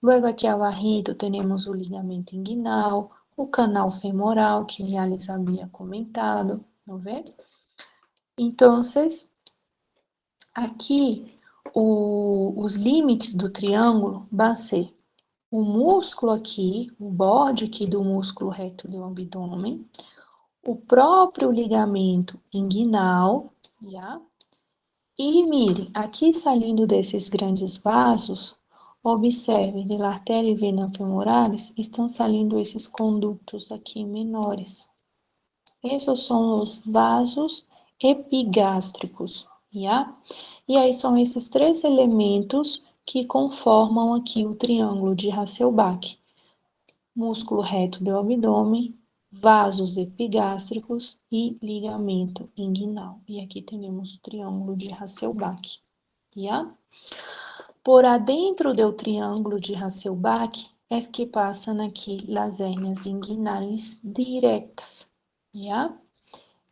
Luego aqui abaixo temos o ligamento inguinal, o canal femoral, que já les havia comentado, não vê? Então, aqui, os limites do triângulo vão ser o músculo aqui, o borde aqui do músculo reto do abdômen, o próprio ligamento inguinal, já? E mirem, aqui saindo desses grandes vasos, observem, de artéria e vena femorais, estão saindo esses condutos aqui menores. Esses são os vasos epigástricos, já? E aí são esses 3 elementos que conformam aqui o triângulo de Hasselbalch: músculo reto do abdômen, vasos epigástricos e ligamento inguinal. E aqui temos o triângulo de Hasselbalch, já? Por adentro do triângulo de Hasselbalch é que passam aqui as hérnias inguinais diretas, já?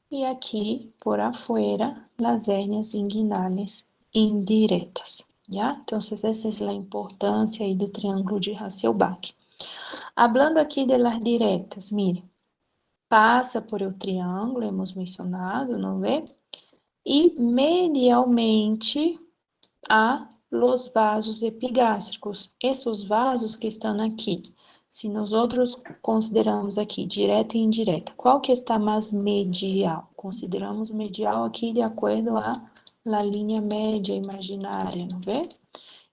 E aqui, por afuera, as hérnias inguinais indiretas, já? Então, essa é a importância aí do triângulo de Hasselbalch. Hablando aqui de las diretas, mire, passa por el triângulo, hemos mencionado, ¿no ve? E medialmente a los vasos epigástricos. Esses vasos que estão aqui. Se nós outros consideramos aqui direta e indireta, qual que está mais medial? Consideramos medial aqui de acordo a la linha média imaginária, não vê?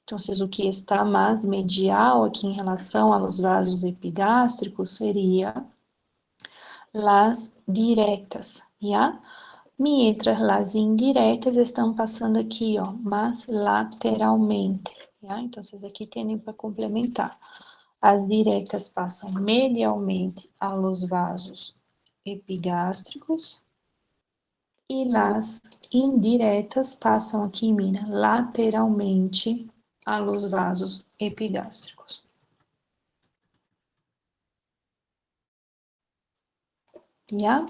Então, o que está mais medial aqui em relação aos vasos epigástricos seria las diretas, já? Mientras las indiretas estão passando aqui, ó, mais lateralmente, já? Então, aqui tem para complementar. As diretas passam medialmente a los vasos epigástricos e las indiretas passam aqui, mira, lateralmente a los vasos epigástricos. ¿Ya?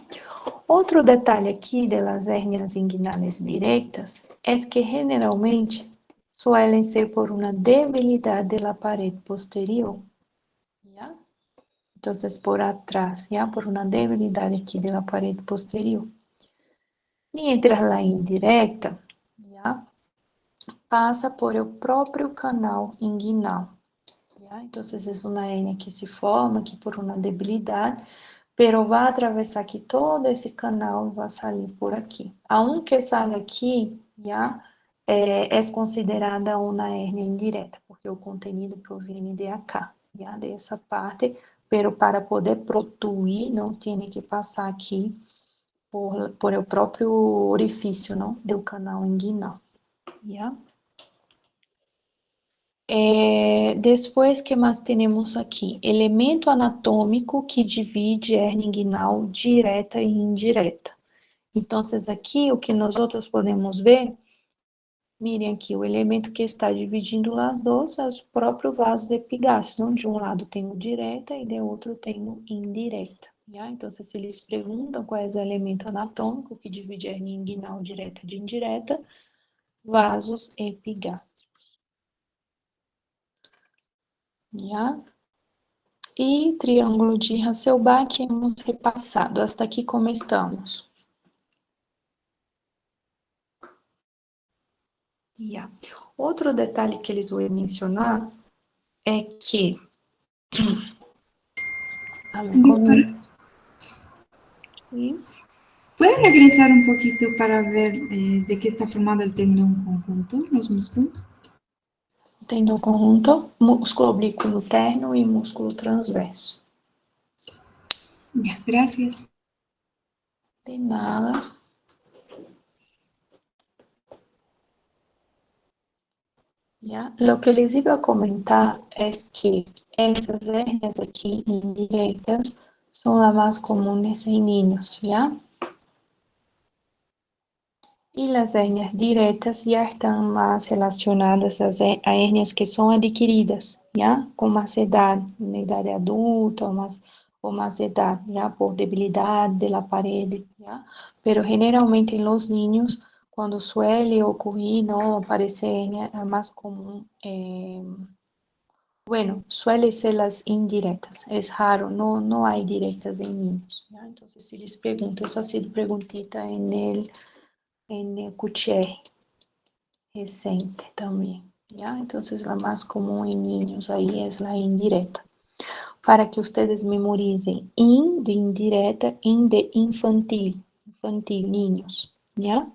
Outro detalhe aqui das hérnias inguinales directas é que generalmente suelen ser por uma debilidade da parede posterior. ¿Ya? Entonces, por atrás, ¿ya? Por una debilidad aquí de la pared posterior. Mientras la indirecta, ¿ya? Pasa por el propio canal inguinal, ¿ya? Entonces, es una hernia que se forma aquí por una debilidad, pero va a atravesar aquí todo ese canal y va a salir por aquí. Aunque salga aquí, ¿ya? Es considerada una hernia indirecta, porque el contenido proviene de acá, ¿ya? De esa parte, pero para poder protuir, não tem que passar aqui por o próprio orifício, não? Do canal inguinal, ¿ya? Depois, que mais temos aqui? Elemento anatômico que divide hernia inguinal direta e indireta. Então, aqui, o que nós outros podemos ver, mirem aqui, o elemento que está dividindo as duas é os próprios vasos epigástricos. De um lado tem o direta e de outro tem o indireta. Já? Então, se eles perguntam qual é o elemento anatômico que divide a hernia inguinal direta de indireta, vasos epigástricos. Já? E triângulo de Hasselbalch hemos repassado. Hasta aqui como estamos. Yeah. Outro detalhe que eles vão mencionar é que...
Doctora, ¿puede regresar un poquito para ver de qué está formado el tendón conjunto, los músculos?
Tendão conjunto, músculo oblíquo interno e músculo transverso.
Ya, gracias.
De nada. ¿Ya? Lo que les iba a comentar es que estas hernias aquí indirectas son las más comunes en niños, ¿ya? Y las hernias directas ya están más relacionadas a hernias que son adquiridas, ¿ya? Con más edad, en edad adulta o más edad, ¿ya? Por debilidad de la pared, ¿ya? Pero generalmente en los niños, cuando suele ocurrir, ¿no? Aparecer hernia, es más común, bueno, suele ser las indirectas, es raro, no hay directas en niños, ¿ya? Entonces, si les pregunto, esa ha sido preguntita en el QTR recente también, ¿ya? Entonces, la más común en niños ahí es la indirecta. Para que ustedes memoricem in de indireta, in de infantil, niños, ¿ya?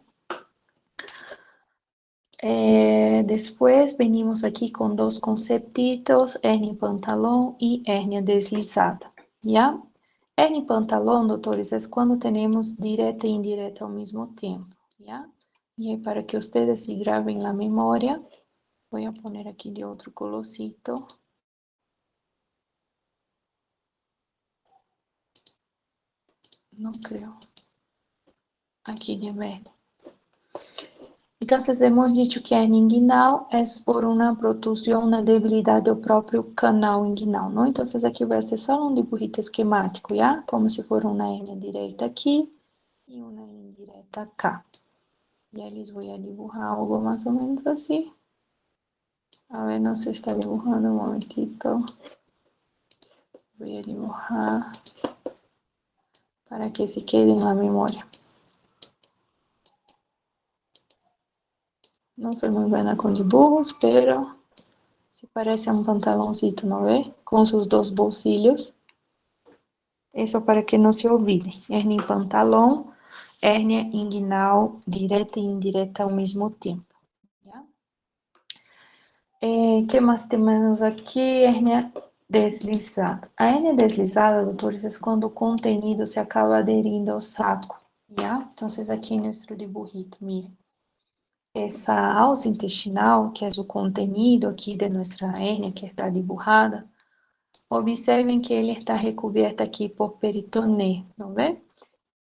Después venimos aquí con dos conceptitos, hernia pantalón y hernia deslizada, ¿ya? Hernia pantalón, doutores, es cuando tenemos direta e indireta al mismo tiempo, ¿ya? Y para que ustedes se graben la memoria, voy a poner aquí de otro colorcito. No creo. Aquí de verde. Entonces, hemos dicho que a hernia inguinal es por una protusión, una debilidad del propio canal inguinal, ¿no? Entonces, aquí va a ser solo un dibujito esquemático, ¿ya? Como si fuera una hernia directa aquí y una indirecta acá. Y ahí les voy a dibujar algo más o menos así. A ver, no se está dibujando un momentito. Voy a dibujar para que se quede en la memoria. No soy muy buena con dibujos, pero se parece a un pantaloncito, ¿no ve? Con sus dos bolsillos. Eso para que no se olvide. Hernia en pantalón, hernia inguinal directa e indirecta ao mesmo tempo. ¿Ya? Que mais temos aqui? Hernia deslizada. A hernia deslizada, doutores, é quando o contenido se acaba aderindo ao saco. ¿Ya? Então, aqui nosso dibujito, mire. Essa alça intestinal, que é o contenido aqui de nossa hernia, que está dibujada, observem que ele está recoberto aqui por peritoneo, ¿no ve?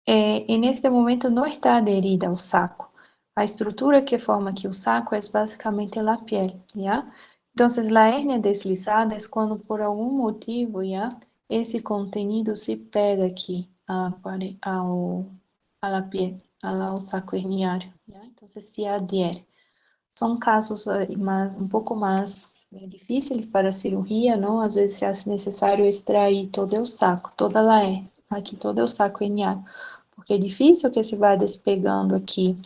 En este momento não está adherida ao saco. A estrutura que forma aqui o saco é basicamente a piel, ¿ya? Então, a hernia deslizada é quando por algum motivo, ¿ya? Esse contenido se pega aqui a la piel, ao saco herniário, ¿ya? Então, se adhiere. São casos um pouco mais difíceis para a cirurgia, não? Às vezes se é necessário extrair todo o saco, toda a hernia, aqui todo o saco herniário, porque é difícil que se vá despegando aqui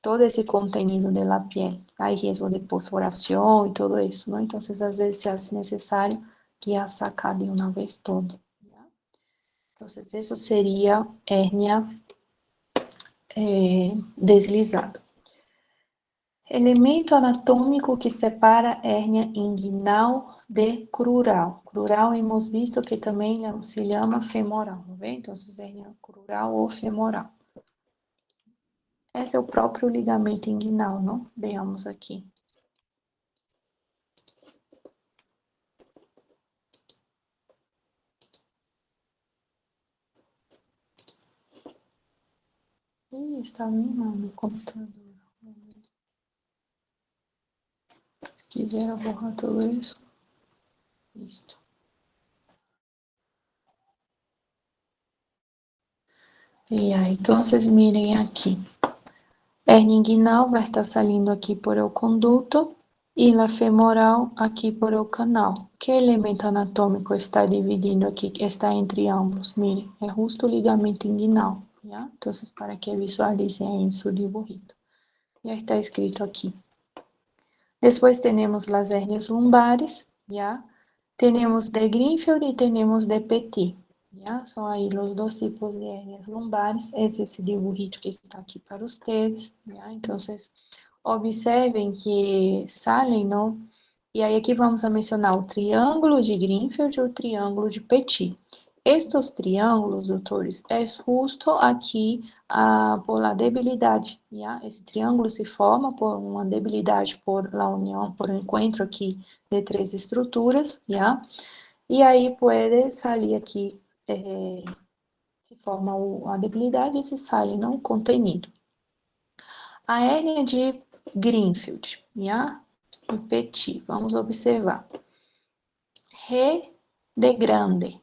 todo esse contenido da piel. Há risco de perfuração e tudo isso, não? Então, às vezes se é necessário já sacar de uma vez todo. ¿Ya? Então, isso seria hernia deslizada. Elemento anatômico que separa hernia inguinal de crural. Crural hemos visto que também se chama femoral, não é? Então, hernia crural ou femoral. Esse é o próprio ligamento inguinal, não? Veamos aqui. Ih, está animando no computador. Se quiser borrar tudo isso. Isto. E aí, então, mirem aqui. Hernia inguinal vai estar saindo aqui por el conduto e a femoral aqui por el canal. Que elemento anatômico está dividindo aqui, que está entre ambos? Miren, é justo o ligamento inguinal, ¿ya? Então, para que visualizem aí em seu dibujito. Já está escrito aqui. Depois temos as hernias lumbares, ¿ya? Temos de Greenfield e temos de Petit. ¿Ya? São aí os dois tipos de hernias lumbares. Esse dibujito que está aqui para vocês. ¿Ya? Então, observem que saem, não? E aí aqui vamos a mencionar o triângulo de Greenfield e o triângulo de Petit. Estes triângulos, doutores, é justo aqui por la debilidade. ¿Ya? Esse triângulo se forma por uma debilidade por la união, por encontro aqui de três estruturas. ¿Ya? E aí pode sair aqui, se forma a debilidade e se sai não o contenido. A hernia de Greenfield, ¿ya? O Petit, vamos observar. Re de grande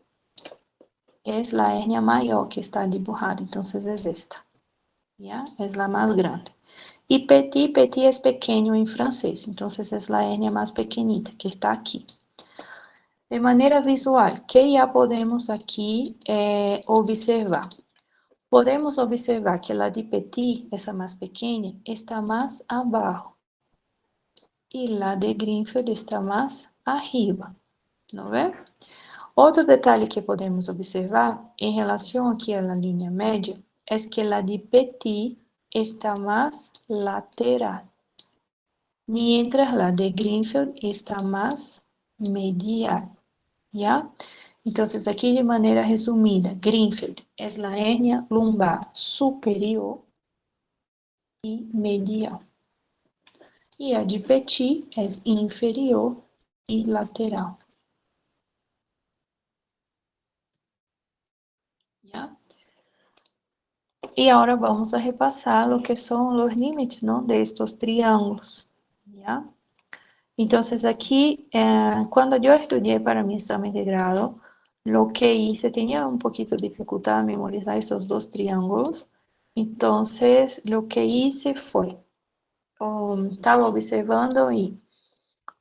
é a hernia maior que está dibujada, então é esta, ¿ya? É a mais grande. E Petit é pequeno em francês, então é a hernia mais pequenita que está aqui. De maneira visual, que já podemos aqui observar? Podemos observar que a de Petit, essa mais pequena, está mais abaixo. E a de Greenfield está mais arriba, não é? Outro detalhe que podemos observar em relação aqui à linha média é que a de Petit está mais lateral, mientras a de Greenfield está mais medial. ¿Ya? Então, aqui de maneira resumida, Greenfield é a hernia lumbar superior e medial. E a de Petit é inferior e lateral. ¿Ya? E agora vamos a repassar o que são os limites, não, de estes triângulos. ¿Ya? Então, aqui, quando eu estudei para mi exame de grado, lo que hice, tenía un poquito de dificultad a memorizar esos dos triángulos. Entonces, lo que hice fue, estaba observando y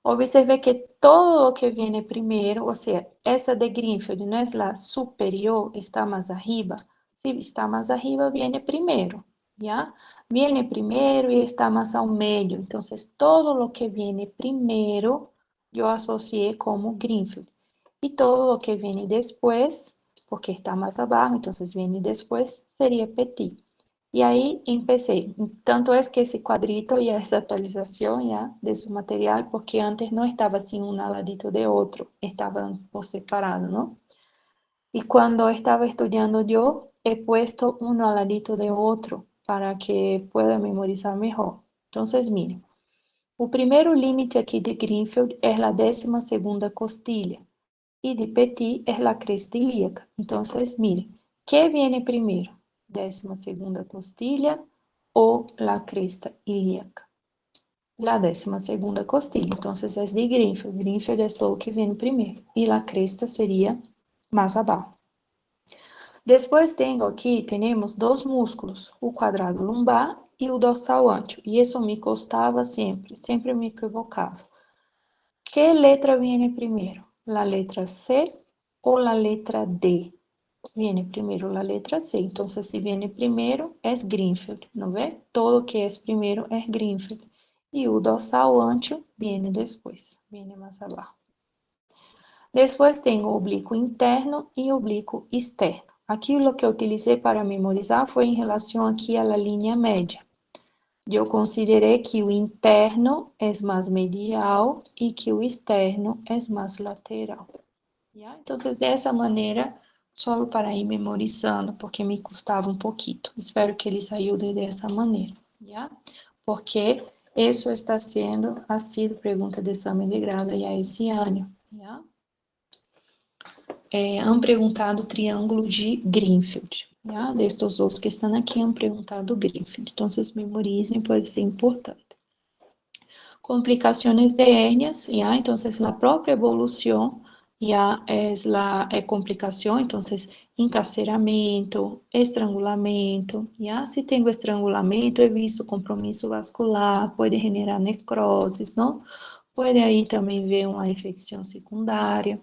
observé que todo lo que viene primero, o sea, esa de Greenfield no es la superior, está más arriba, Si está más arriba, viene primero, ¿ya? Viene primero y está más al medio. Entonces, todo lo que viene primero, yo asocié como Greenfield. Y todo lo que viene después, porque está más abajo, entonces viene después, sería Petit. Y ahí empecé. Tanto es que ese cuadrito ya es actualización ya de su material, porque antes no estaba así un al ladito de otro, estaban por separado, ¿no? Y cuando estaba estudiando yo, he puesto uno al ladito de otro para que pueda memorizar mejor. Entonces, miren, o primeiro límite aqui de Greenfield é a 12ª costilha e de Petit é a cresta ilíaca. Então, miren, que viene primeiro? 12ª costilha ou a cresta ilíaca? La 12ª costilha. Então, é de Greenfield. Greenfield é todo que vem primeiro. E a cresta seria mais abaixo. Depois tenho aqui, temos dois músculos, o quadrado lombar e o dorsal ancho. E isso me custava sempre me equivocava. Que letra vem primeiro? A letra C ou a letra D? Vem primeiro a letra C. Então, se vem primeiro, é Greenfield, não vê? Todo que é primeiro é Greenfield. E o dorsal ancho vem depois, vem mais abaixo. Depois tenho o oblíquo interno e o oblíquo externo. Aqui o que eu utilizei para memorizar foi em relação aqui à linha média. Eu considerei que o interno é mais medial e que o externo é mais lateral. ¿Ya? Então, dessa maneira, só para ir memorizando, porque me custava um pouquinho. Espero que ele saiu dessa maneira, ¿ya? Porque isso está sendo, ha sido pergunta de exame de grado já esse ano, ¿ya? Han perguntado o triângulo de Greenfield, ¿ya? Destes dois que estão aqui, han perguntado Greenfield. Então, memorizem, pode ser importante. Complicações de hérnias, ¿ya? Então, a própria evolução já é complicação, então, encarceramento, estrangulamento, ¿ya? Se tenho estrangulamento, é visto compromisso vascular, pode generar necroses, não? Pode aí também ver uma infecção secundária.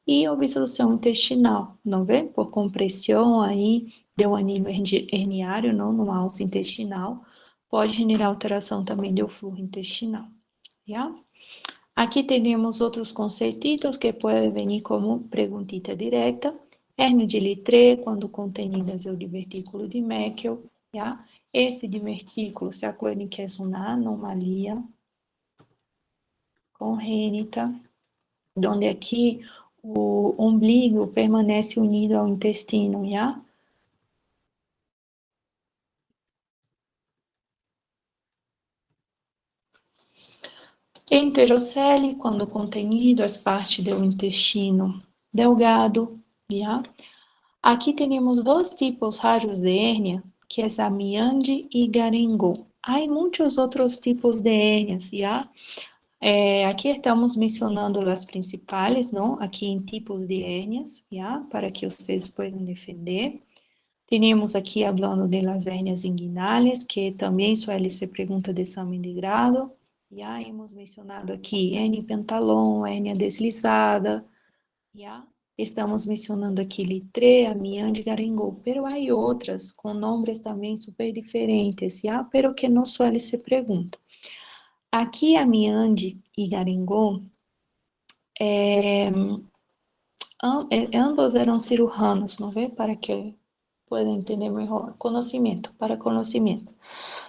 E obstrução intestinal, não vê? Por compressão aí de um anilho herniário, não, no alça intestinal, pode generar alteração também do fluxo intestinal, já? Aqui temos outros conceitos que podem vir como perguntita direta. Hérnia de Littré, quando contenidas é o divertículo de Meckel, já? Esse divertículo, se acuerdem que é uma anomalia congênita, onde aqui o umbigo permanece unido ao intestino, já? Enterocele, quando contenido, as partes do intestino delgado, já? Aqui temos dois tipos raros de hérnia, que é a Amiande e Garingol. Há muitos outros tipos de hérnias, já? Aqui estamos mencionando as principais, não? Aqui em tipos de hérnias, já? Para que vocês possam defender. Temos aqui falando de las hérnias inguinales, que também suele ser pergunta de exame de grado. Já hemos mencionado aqui hérnia pentalon, hérnia deslizada, já? Estamos mencionando aqui Littré, Amiande e Garingol, pero há outras com nomes também super diferentes, já? Pero que não suele ser pergunta. Aqui, Amiande e Garingol, ambos eram cirujanos, não vê? Para que pueda entender melhor. Conhecimento, para conhecimento.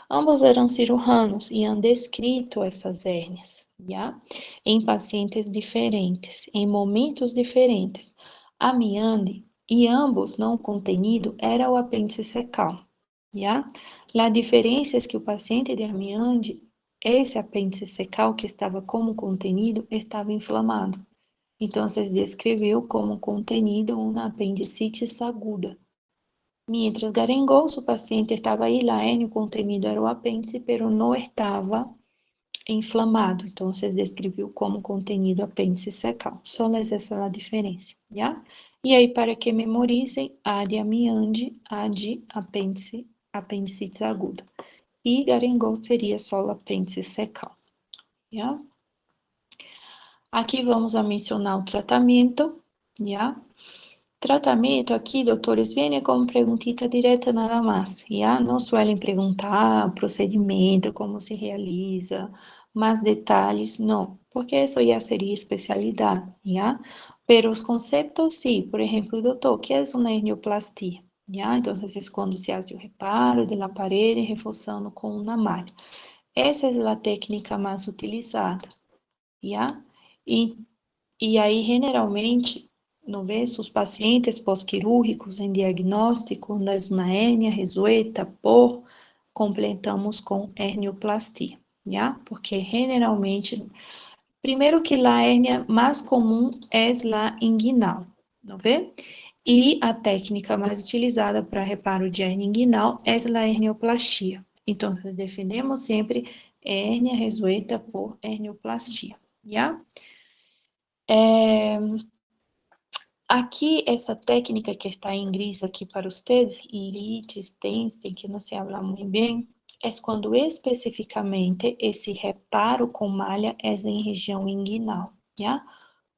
Ambos eram cirujanos e han descrito essas hérnias, já? Em pacientes diferentes, em momentos diferentes. Amiande, e ambos não contenido, era o apêndice secal, já? A diferença é que o paciente de Amiande, esse apêndice secal que estava como contenido, estava inflamado. Então, descreveu como contenido uma apendicite aguda. Mientras Garingol, o paciente estava aí, a hérnia, o contenido era o apêndice, pero não estava inflamado. Então, descreveu como contenido apêndice secal. Só essa é a diferença, já? E aí, para que memorizem, a de Amiande, a de apendicite aguda. E Garingol seria só o apêndice secal, já? Aqui vamos a mencionar o tratamento, já? Tratamento aqui, doutores, vem como perguntita direta nada mais, já? Não suelen perguntar procedimento, como se realiza, mais detalhes, não, porque isso já seria especialidade, já? Pero os conceitos, sim, por exemplo, doutor, o que é uma hernioplastia? Já? Então, é quando se faz o reparo da parede, reforçando com uma malha. Essa é a técnica mais utilizada, já? E aí, generalmente, no verso, os pacientes pós-quirúrgicos em diagnóstico da hérnia resuelta por, completamos com hernioplastia, já? Porque generalmente, primeiro que a hérnia mais comum é a inguinal, não vê? E a técnica mais utilizada para reparo de hérnia inguinal é a hernioplastia. Então, defendemos sempre hérnia resuelta por hernioplastia, já? Aqui, essa técnica que está em gris aqui para vocês, Iritis, Tensten, que não se habla muito bem, é quando especificamente esse reparo com malha é em região inguinal, já?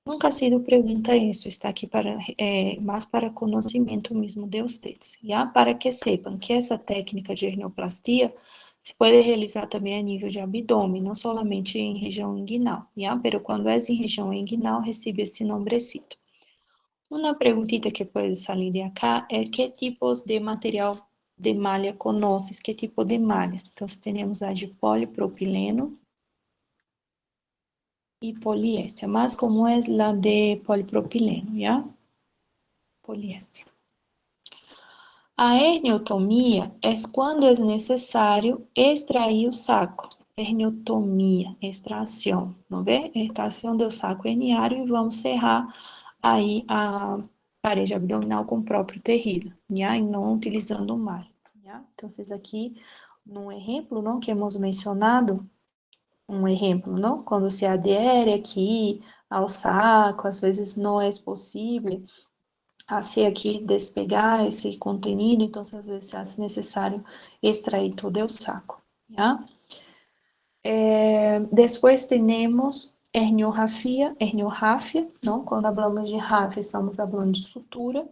Nunca ha sido pergunta isso, está aqui para, mais para conhecimento mesmo de vocês, já? Para que sepam que essa técnica de hernioplastia se pode realizar também a nível de abdômen, não somente em região inguinal, já? Pero quando é em região inguinal, recebe esse nombrecito. Uma perguntita que pode sair de acá é que tipos de material de malha conheces, que tipo de malhas. Então, temos a de polipropileno e poliéster. A mais comum é a de polipropileno, já? Poliéster. A herniotomia é quando é necessário extrair o saco. Herniotomia, extração, não vê? Extração do saco herniário e vamos serrar aí a parede abdominal com o próprio tecido, já? E não utilizando malha, já? Então, aqui, num exemplo, não, que hemos mencionado, um exemplo, não? Quando se adere aqui ao saco, às vezes não é possível assim aqui despegar esse contenido, então às vezes é necessário extrair todo o saco, já? Depois temos herniorrafia, não? Quando falamos de rafia, estamos falando de sutura.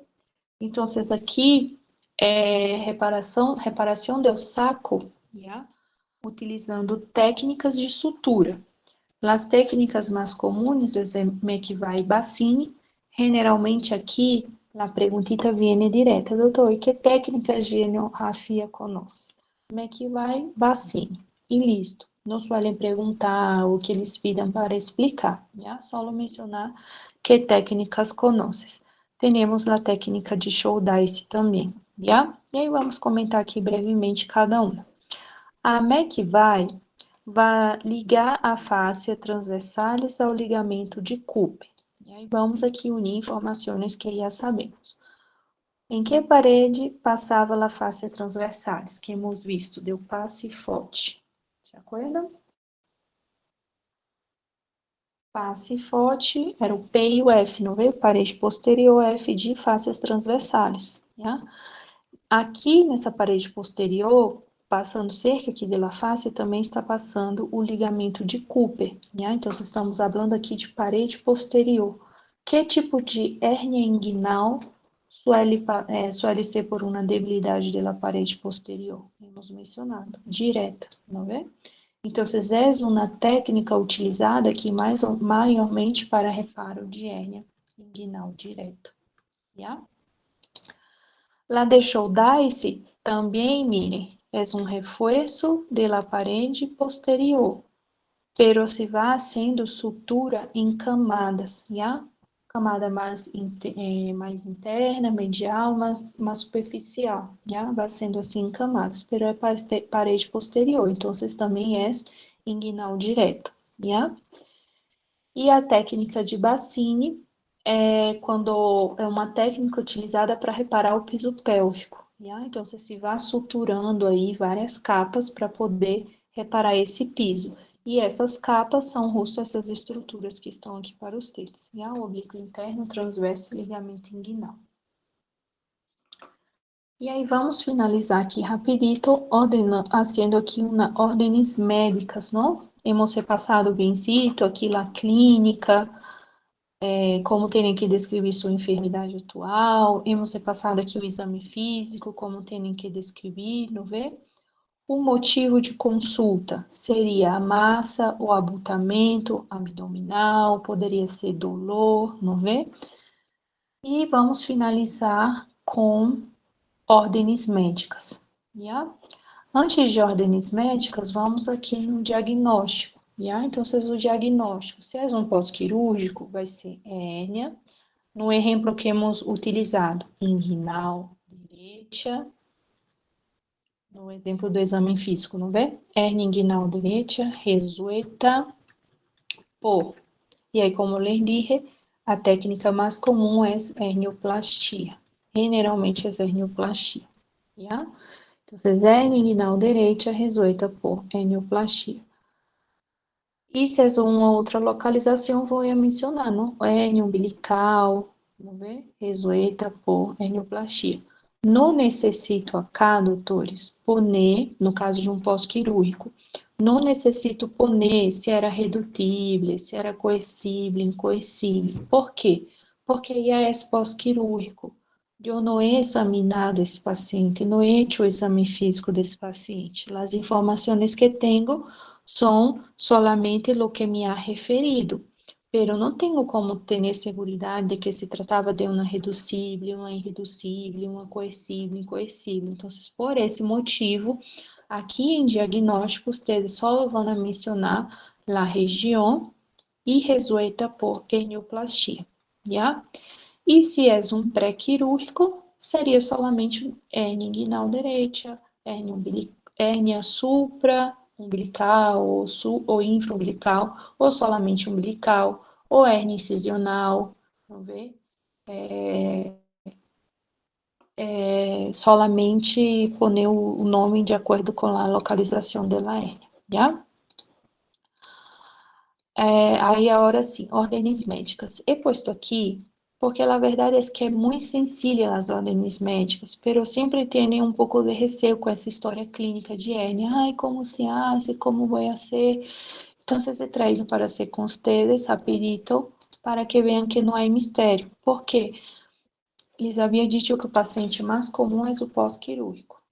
Então, aqui é reparação do saco, já? Utilizando técnicas de sutura. As técnicas mais comuns é Mekivai e Bassini. Generalmente aqui, a perguntita viene direta, doutor, e que técnicas de herniorrafia conosco? Mekivai, Bassini, e listo. Não suelen perguntar o que eles pedem para explicar, já? Só mencionar que técnicas conoces. Temos a técnica de Shouldice também, já? E aí vamos comentar aqui brevemente cada uma. A Mekivai vai ligar a fáscia transversalis ao ligamento de Cooper. E aí vamos aqui unir informações que já sabemos. Em que parede passava a fáscia transversalis? Que hemos visto, deu passe forte. Se acorda? Passe forte era o P e o F, não veio? Parede posterior, F de fáscias transversais. Já? Aqui nessa parede posterior, passando cerca aqui da face, também está passando o ligamento de Cooper. Já? Então, estamos falando aqui de parede posterior. Que tipo de hérnia inguinal suele ser por uma debilidade da parede posterior? Hemos mencionado, direta, não é? Então, é uma técnica utilizada aqui maiormente para reparo de hérnia inguinal direta. Já? La de Shouldice também, miren, é um reforço da parede posterior, pero se vai haciendo sutura em camadas, já? Camada mais interna, medial, mais superficial, já? Vai sendo assim em camadas, pero é parede posterior, então também é inguinal direta, já? E a técnica de Bassini é quando é uma técnica utilizada para reparar o piso pélvico, já? Então você se vai suturando aí várias capas para poder reparar esse piso. E essas capas são justo essas estruturas que estão aqui para os dedos, já? O oblíquo interno, transverso e ligamento inguinal. E aí vamos finalizar aqui rapidito, fazendo aqui ordens médicas, não? Hemos repassado bem aqui a clínica, como terem que descrever sua enfermidade atual, hemos repassado aqui o exame físico, como terem que descrever, não vê? O motivo de consulta seria a massa, o abultamento abdominal, poderia ser dolor, não vê? E vamos finalizar com ordens médicas, yeah? Antes de ordens médicas, vamos aqui no diagnóstico, yeah? Então, o diagnóstico, se é um pós-quirúrgico, vai ser hérnia. No exemplo que hemos utilizado, inguinal direita, no exemplo do exame físico, não vê? Hérnia inguinal direita, resuelta por. E aí, como les dije, a técnica mais comum é hernioplastia. Generalmente é hernioplastia, yeah? Entonces, hernia inguinal direita resuelta por hernioplastia. E se é uma outra localização, vou mencionar, não? Hérnia umbilical, não vê? Resuelta por hernioplastia. Não necessito acá, doutores, poner, no caso de um pós-quirúrgico, não necessito poner se era redutível, se era coercível, incoercível. Por quê? Porque já é pós-quirúrgico. Eu não he examinado esse paciente, não he hecho o exame físico desse paciente. As informações que tenho são solamente o que me ha referido, pero não tenho como ter segurança de que se tratava de uma reducível, uma irreducível, uma coercível, incoercível. Então, por esse motivo, aqui em diagnóstico, vocês só vão mencionar a região e resuelta por hernioplastia, yeah? E se é um pré-quirúrgico, seria somente hérnia inguinal direita, hérnia supra, umbilical ou infraumbilical, ou somente umbilical, ou hérnia incisional, vamos ver? Solamente poner o nome de acordo com a localização da hérnia, já? Aí agora sim, ordens médicas. He posto aqui porque a verdade é que é muito sencilla as ordens médicas, pero sempre têm um pouco de receio com essa história clínica de hérnia. Ai, como se hace, como vou ser? Então, he traído para ser com vocês, rapidito, para que vejam que não há mistério. Por quê? Les havia dito que o paciente mais comum é o pós-quirúrgico.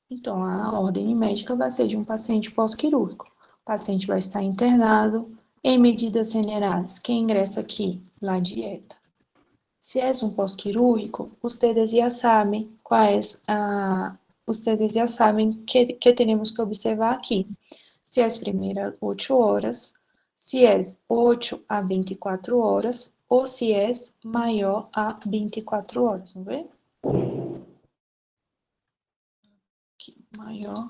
Então, a ordem médica vai ser de um paciente pós-quirúrgico. O paciente vai estar internado. Em medidas generais, quem ingressa aqui? La dieta. Se é um pós-quirúrgico, vocês já sabem vocês já sabem que temos que observar aqui. Se é as primeiras 8 horas, se é 8 a 24 horas, ou se é maior a 24 horas, vamos ver? Aqui, maior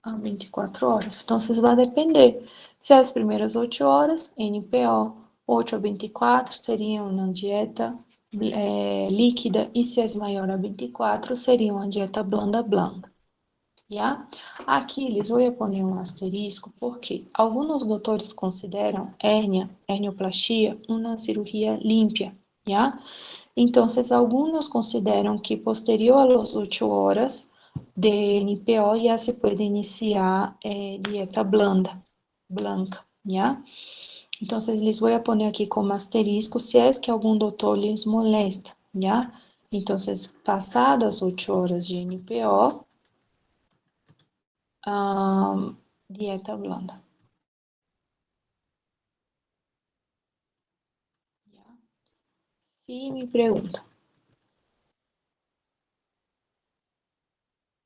a 24 horas. Então, vai depender. Se é as primeiras 8 horas, NPO, 8 a 24 seria uma dieta líquida, e se é maior a 24, seria uma dieta blanda. Yeah? Aqui, eles vou pôr um asterisco, porque alguns doutores consideram hernioplastia, uma cirurgia límpia, yeah? Então, alguns consideram que posterior às 8 horas de NPO já se pode iniciar dieta blanca, yeah? Então, les vou pôr aqui como asterisco se é que algum doutor lhes molesta, yeah? Então, passadas as 8 horas de NPO, dieta blanda. Se me perguntam,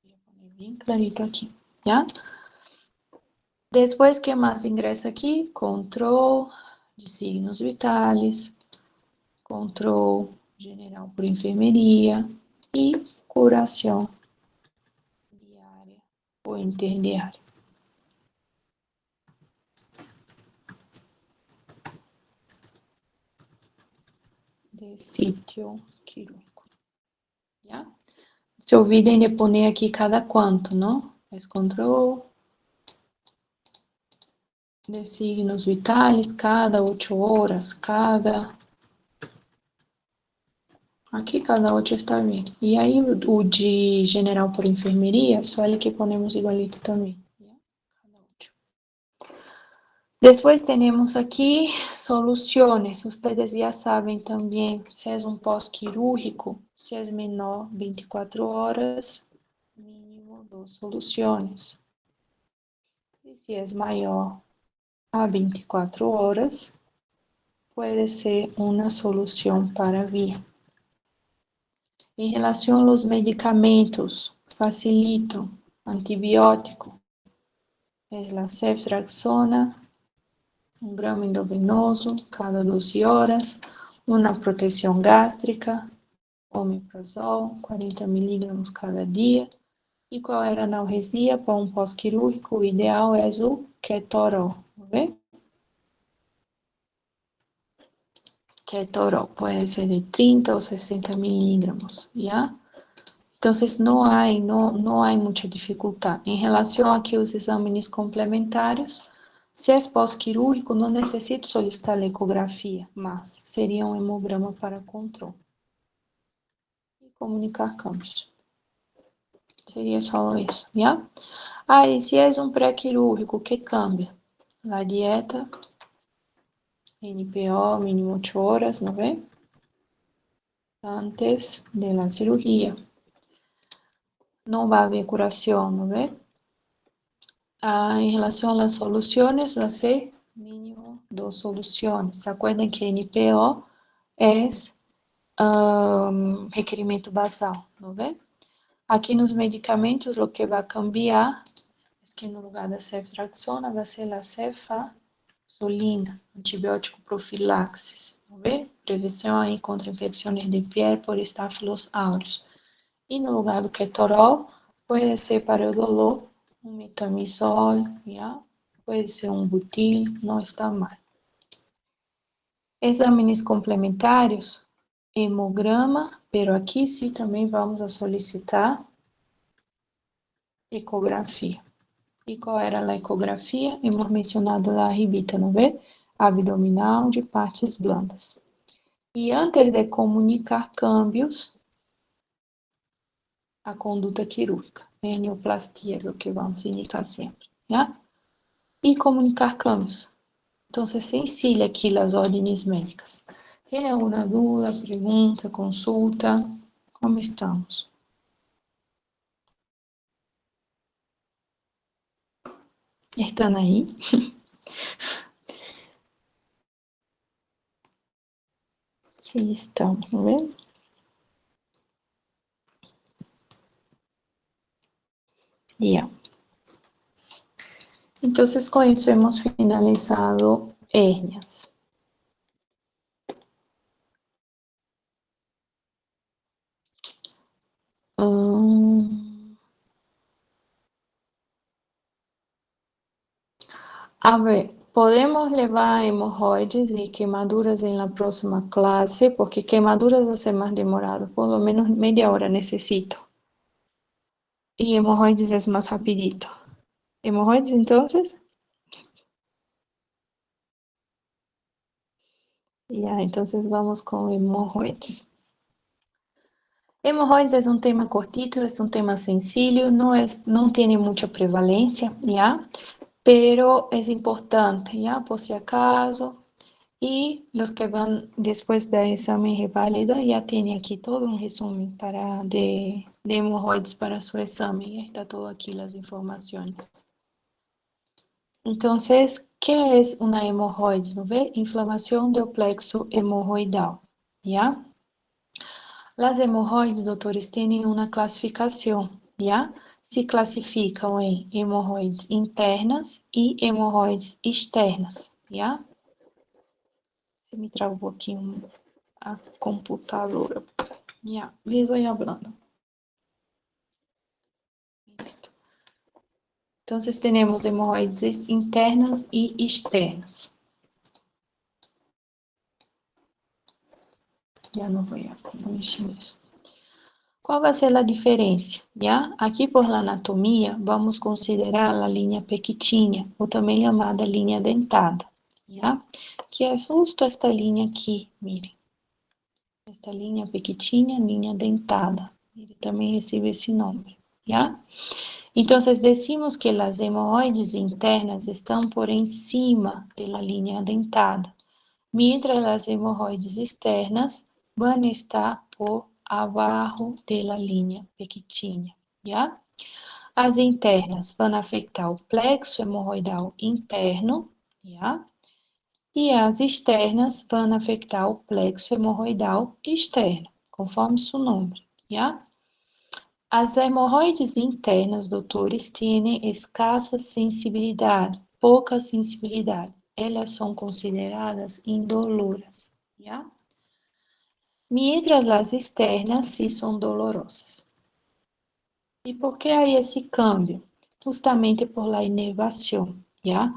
vou poner bem clarito aqui, já? Depois, que mais ingressa aqui? Control de signos vitais, control general por enfermeria e curação diária ou interdiária. De sítio quirúrgico, já? Se olvidem de pôr aqui cada quanto, não? Es control de signos vitais, cada 8 horas, aqui cada 8 está bem. E aí o de general por enfermeria, só ele que ponemos igualito também. Cada 8. Después tenemos aquí soluciones. Ustedes ya saben también si es un pós-quirúrgico, si es menor 24 horas, mínimo 2 soluciones. Y si es mayor a 24 horas, puede ser una solución para vía. En relación a los medicamentos, facilito, antibiótico, es la ceftriaxona, 1 gramo endovenoso cada 12 horas, una protección gástrica, omeprazol, 40 miligramos cada día. E qual era a analgesia para um pós-quirúrgico? O ideal é o ketorol, ¿ve? Ketorol puede ser de 30 o 60 miligramos, ¿ya? Entonces no hay mucha dificultad. En relación aquí a los exámenes complementarios, se es pós-quirúrgico, no necesito solicitar la ecografía, mas sería un hemograma para control. Y comunicar cambios. Seria só isso, já? Aí, se é um pré-quirúrgico, o que cambia? A dieta, NPO, mínimo 8 horas, não vê? Antes de la cirugía. Não vai haver curação, não vê? Em relação às soluções, vai ser mínimo 2 soluções. ¿Se acuerdan que NPO é requerimento basal, não vê? Aqui nos medicamentos, o que vai cambiar é que no lugar da ceftriaxona vai ser a cefazolina, antibiótico profilaxis, ¿no ve? Prevenção aí contra infecções de pele por Staphylococcus aureus. E no lugar do ketorol, pode ser para o dolor, um metamizol, já? Pode ser um butil, não está mal. Exames complementários, hemograma, pero aqui sim também vamos a solicitar ecografia. E qual era a ecografia? Hemos mencionado lá arribita, não vê? Abdominal de partes blandas. E antes de comunicar câmbios, a conduta quirúrgica, henioplastia é o que vamos indicar sempre, já? E comunicar câmbios. Então, se sencilla aqui as ordens médicas. Tem alguma dúvida, pergunta, consulta? Como estamos? Estão aí? Sim, estamos, não é? Ya. Entonces, con eso hemos finalizado hernias. A ver, podemos levar hemorroides y quemaduras en la próxima clase, porque quemaduras va a ser más demorado, por lo menos media hora necesito. Y hemorroides es más rapidito. ¿Hemorroides entonces? Ya, entonces vamos con hemorroides. Hemorroides es un tema cortito, es un tema sencillo, no tiene mucha prevalencia, ¿ya? Pero es importante, ¿ya? Por si acaso. Y los que van después del examen reválido ya tienen aquí todo un resumen de hemorroides para su examen. Ya está todo aquí las informaciones. Entonces, ¿qué es una hemorroide? ¿No ve? Inflamación del plexo hemorroidal, ¿ya? Las hemorroides, doutores, tienen una clasificación, ¿ya? Se classificam em hemorroides internas e hemorroides externas, ¿ya? Se me trava um pouquinho a computadora. Ya, les voy hablando. Listo. Entonces tenemos hemorroides internas y externas. Ya no voy a mexer nisso. Qual vai ser a diferença? Ya? Aqui por la anatomia, vamos considerar a linha pequitinha, ou também chamada linha dentada, ya? Que é justo esta linha aqui, miren. Esta linha pequitinha, linha dentada. Ele também recebe esse nome, ya? Entonces decimos que las hemorroides internas están por encima de la línea dentada, mientras las hemorroides externas van a estar por abajo de la línea pequitinha, ¿ya? As internas vão afetar o plexo hemorroidal interno, ¿ya? E as externas vão afetar o plexo hemorroidal externo, conforme seu nome, ¿ya? As hemorroides internas, doutores, têm escassa sensibilidade, pouca sensibilidade. Elas são consideradas indoloras, ¿ya? Mientras las externas sí são dolorosas. E por que há esse câmbio? Justamente por la inervação, ¿ya?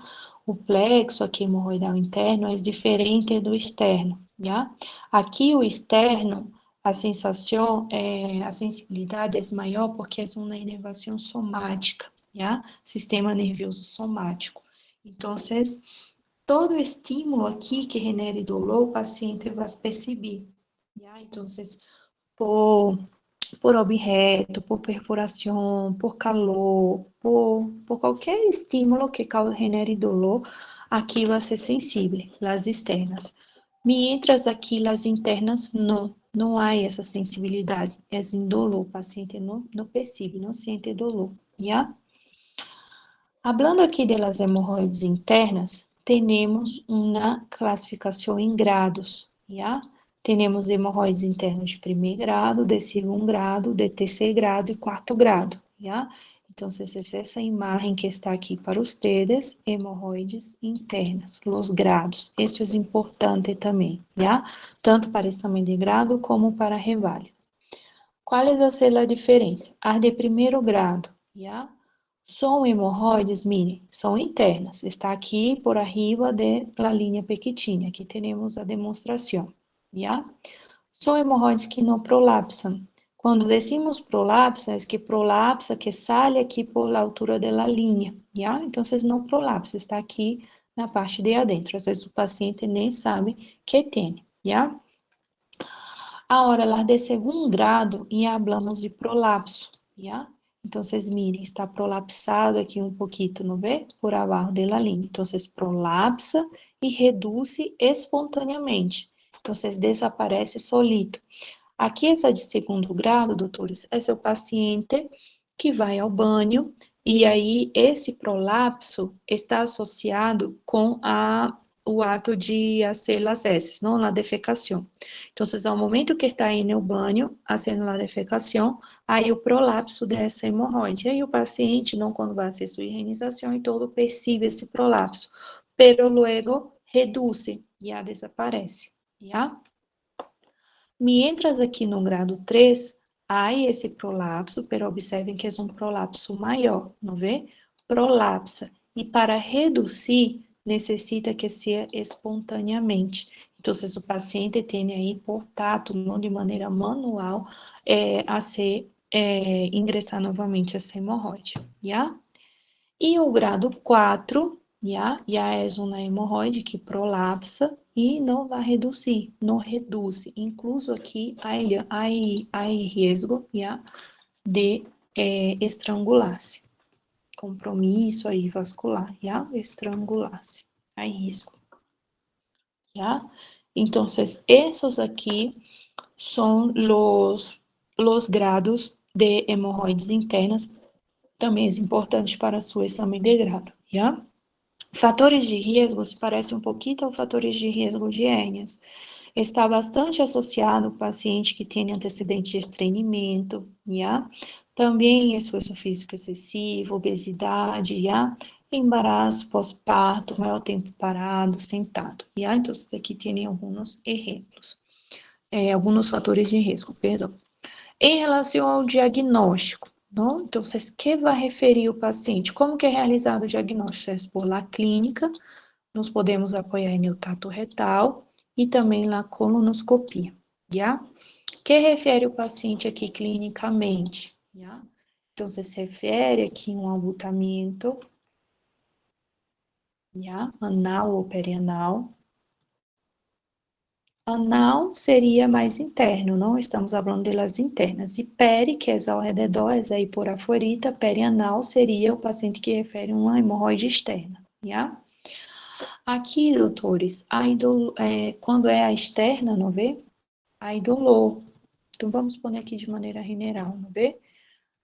O plexo aqui hemorroidal interno é diferente do externo, ¿ya? Aqui o externo, a sensação, a sensibilidade é maior porque é uma inervação somática, ¿ya? Sistema nervioso somático. Então, todo estímulo aqui que genere dolor, o paciente vai perceber, ¿ya? Então, por objeto, por perfuração, por calor, por qualquer estímulo que genere dolor, aqui vai ser sensível, as externas. Mientras aqui, as internas, não há essa sensibilidade, é indolor, o paciente não percebe, não sente dolor, ¿ya? Hablando aqui das hemorroides internas, temos uma classificação em grados, ¿ya? Temos hemorroides internos de primeiro grado, de segundo grado, de terceiro grado e quarto grado, ¿ya? Então, essa imagem que está aqui para vocês, hemorroides internas, os grados. Isso é importante também, ¿ya? Tanto para exame de grado como para reválida. Qual é a diferença? As de primeiro grado, ¿ya? São hemorroides, mire, são internas. Está aqui por arriba da linha pequitinha. Aqui temos a demonstração, ¿ya? São hemorroides que não prolapsam. Quando decimos prolapsa, é que prolapsa, que sai aqui por la altura da linha, ¿ya? Então, não prolapsa, está aqui na parte de adentro. Às vezes o paciente nem sabe que tem, ¿ya? Agora, las de segundo grado, e hablamos de prolapso, ¿ya? Então, miren, está prolapsado aqui um pouquinho, não vê? Por abaixo da linha. Então, prolapsa e reduz espontaneamente. Então, desaparece solito. Aqui, essa de segundo grado, doutores, é o paciente que vai ao banho e aí esse prolapso está associado com o ato de fazer as heces, não a defecação. Então, ao momento que está indo ao banho, fazendo a defecação, aí o prolapso dessa hemorroide. Aí o paciente, não quando vai fazer sua higienização e todo, percebe esse prolapso, pero luego reduz, já desaparece, já? Mientras aqui no grado 3, há esse prolapso, pero observem que é um prolapso maior, não vê? Prolapsa. E para reduzir, necessita que seja espontaneamente. Então, o paciente tem aí por tato, não de maneira manual, a ser ingressar novamente essa hemorroide, já? E o grado 4, já é uma hemorroide que prolapsa e não vai reduzir, não reduz. Incluso aqui há risco, já, de estrangular-se. Compromisso aí vascular, já, estrangular-se. Há risco, já? Então, esses aqui são os grados de hemorroides internas, também é importante para seu exame de grado, já? Fatores de risco se parece um pouquinho aos fatores de risco de hérnias. Está bastante associado ao paciente que tem antecedente de estreimento, já? Também esforço físico excessivo, obesidade, já? Embaraço, pós-parto, maior tempo parado, sentado, já? Então, aqui tem alguns exemplos, alguns fatores de risco, perdão. Em relação ao diagnóstico, não? Então, que vai referir o paciente? Como que é realizado o diagnóstico? É por lá clínica, nós podemos apoiar no tato retal e também na colonoscopia, já? Que refere o paciente aqui clinicamente, já? Então, se refere aqui um abutamento, já? Anal ou perianal, Anal seria mais interno, não estamos falando das internas. E peri, que é ao redor, é a hiporaforita, perianal seria o paciente que refere a uma hemorroide externa, já? Aqui, doutores, quando é a externa, não vê? Há dolor. Então, vamos pôr aqui de maneira general, não vê?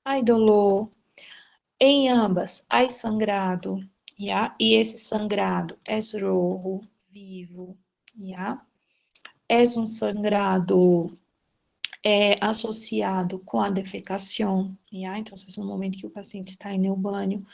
Há dolor. Em ambas, há sangrado, já? E esse sangrado é rojo, vivo, já? É um sangrado associado com a defecação, já? Então, no momento que o paciente está no banho,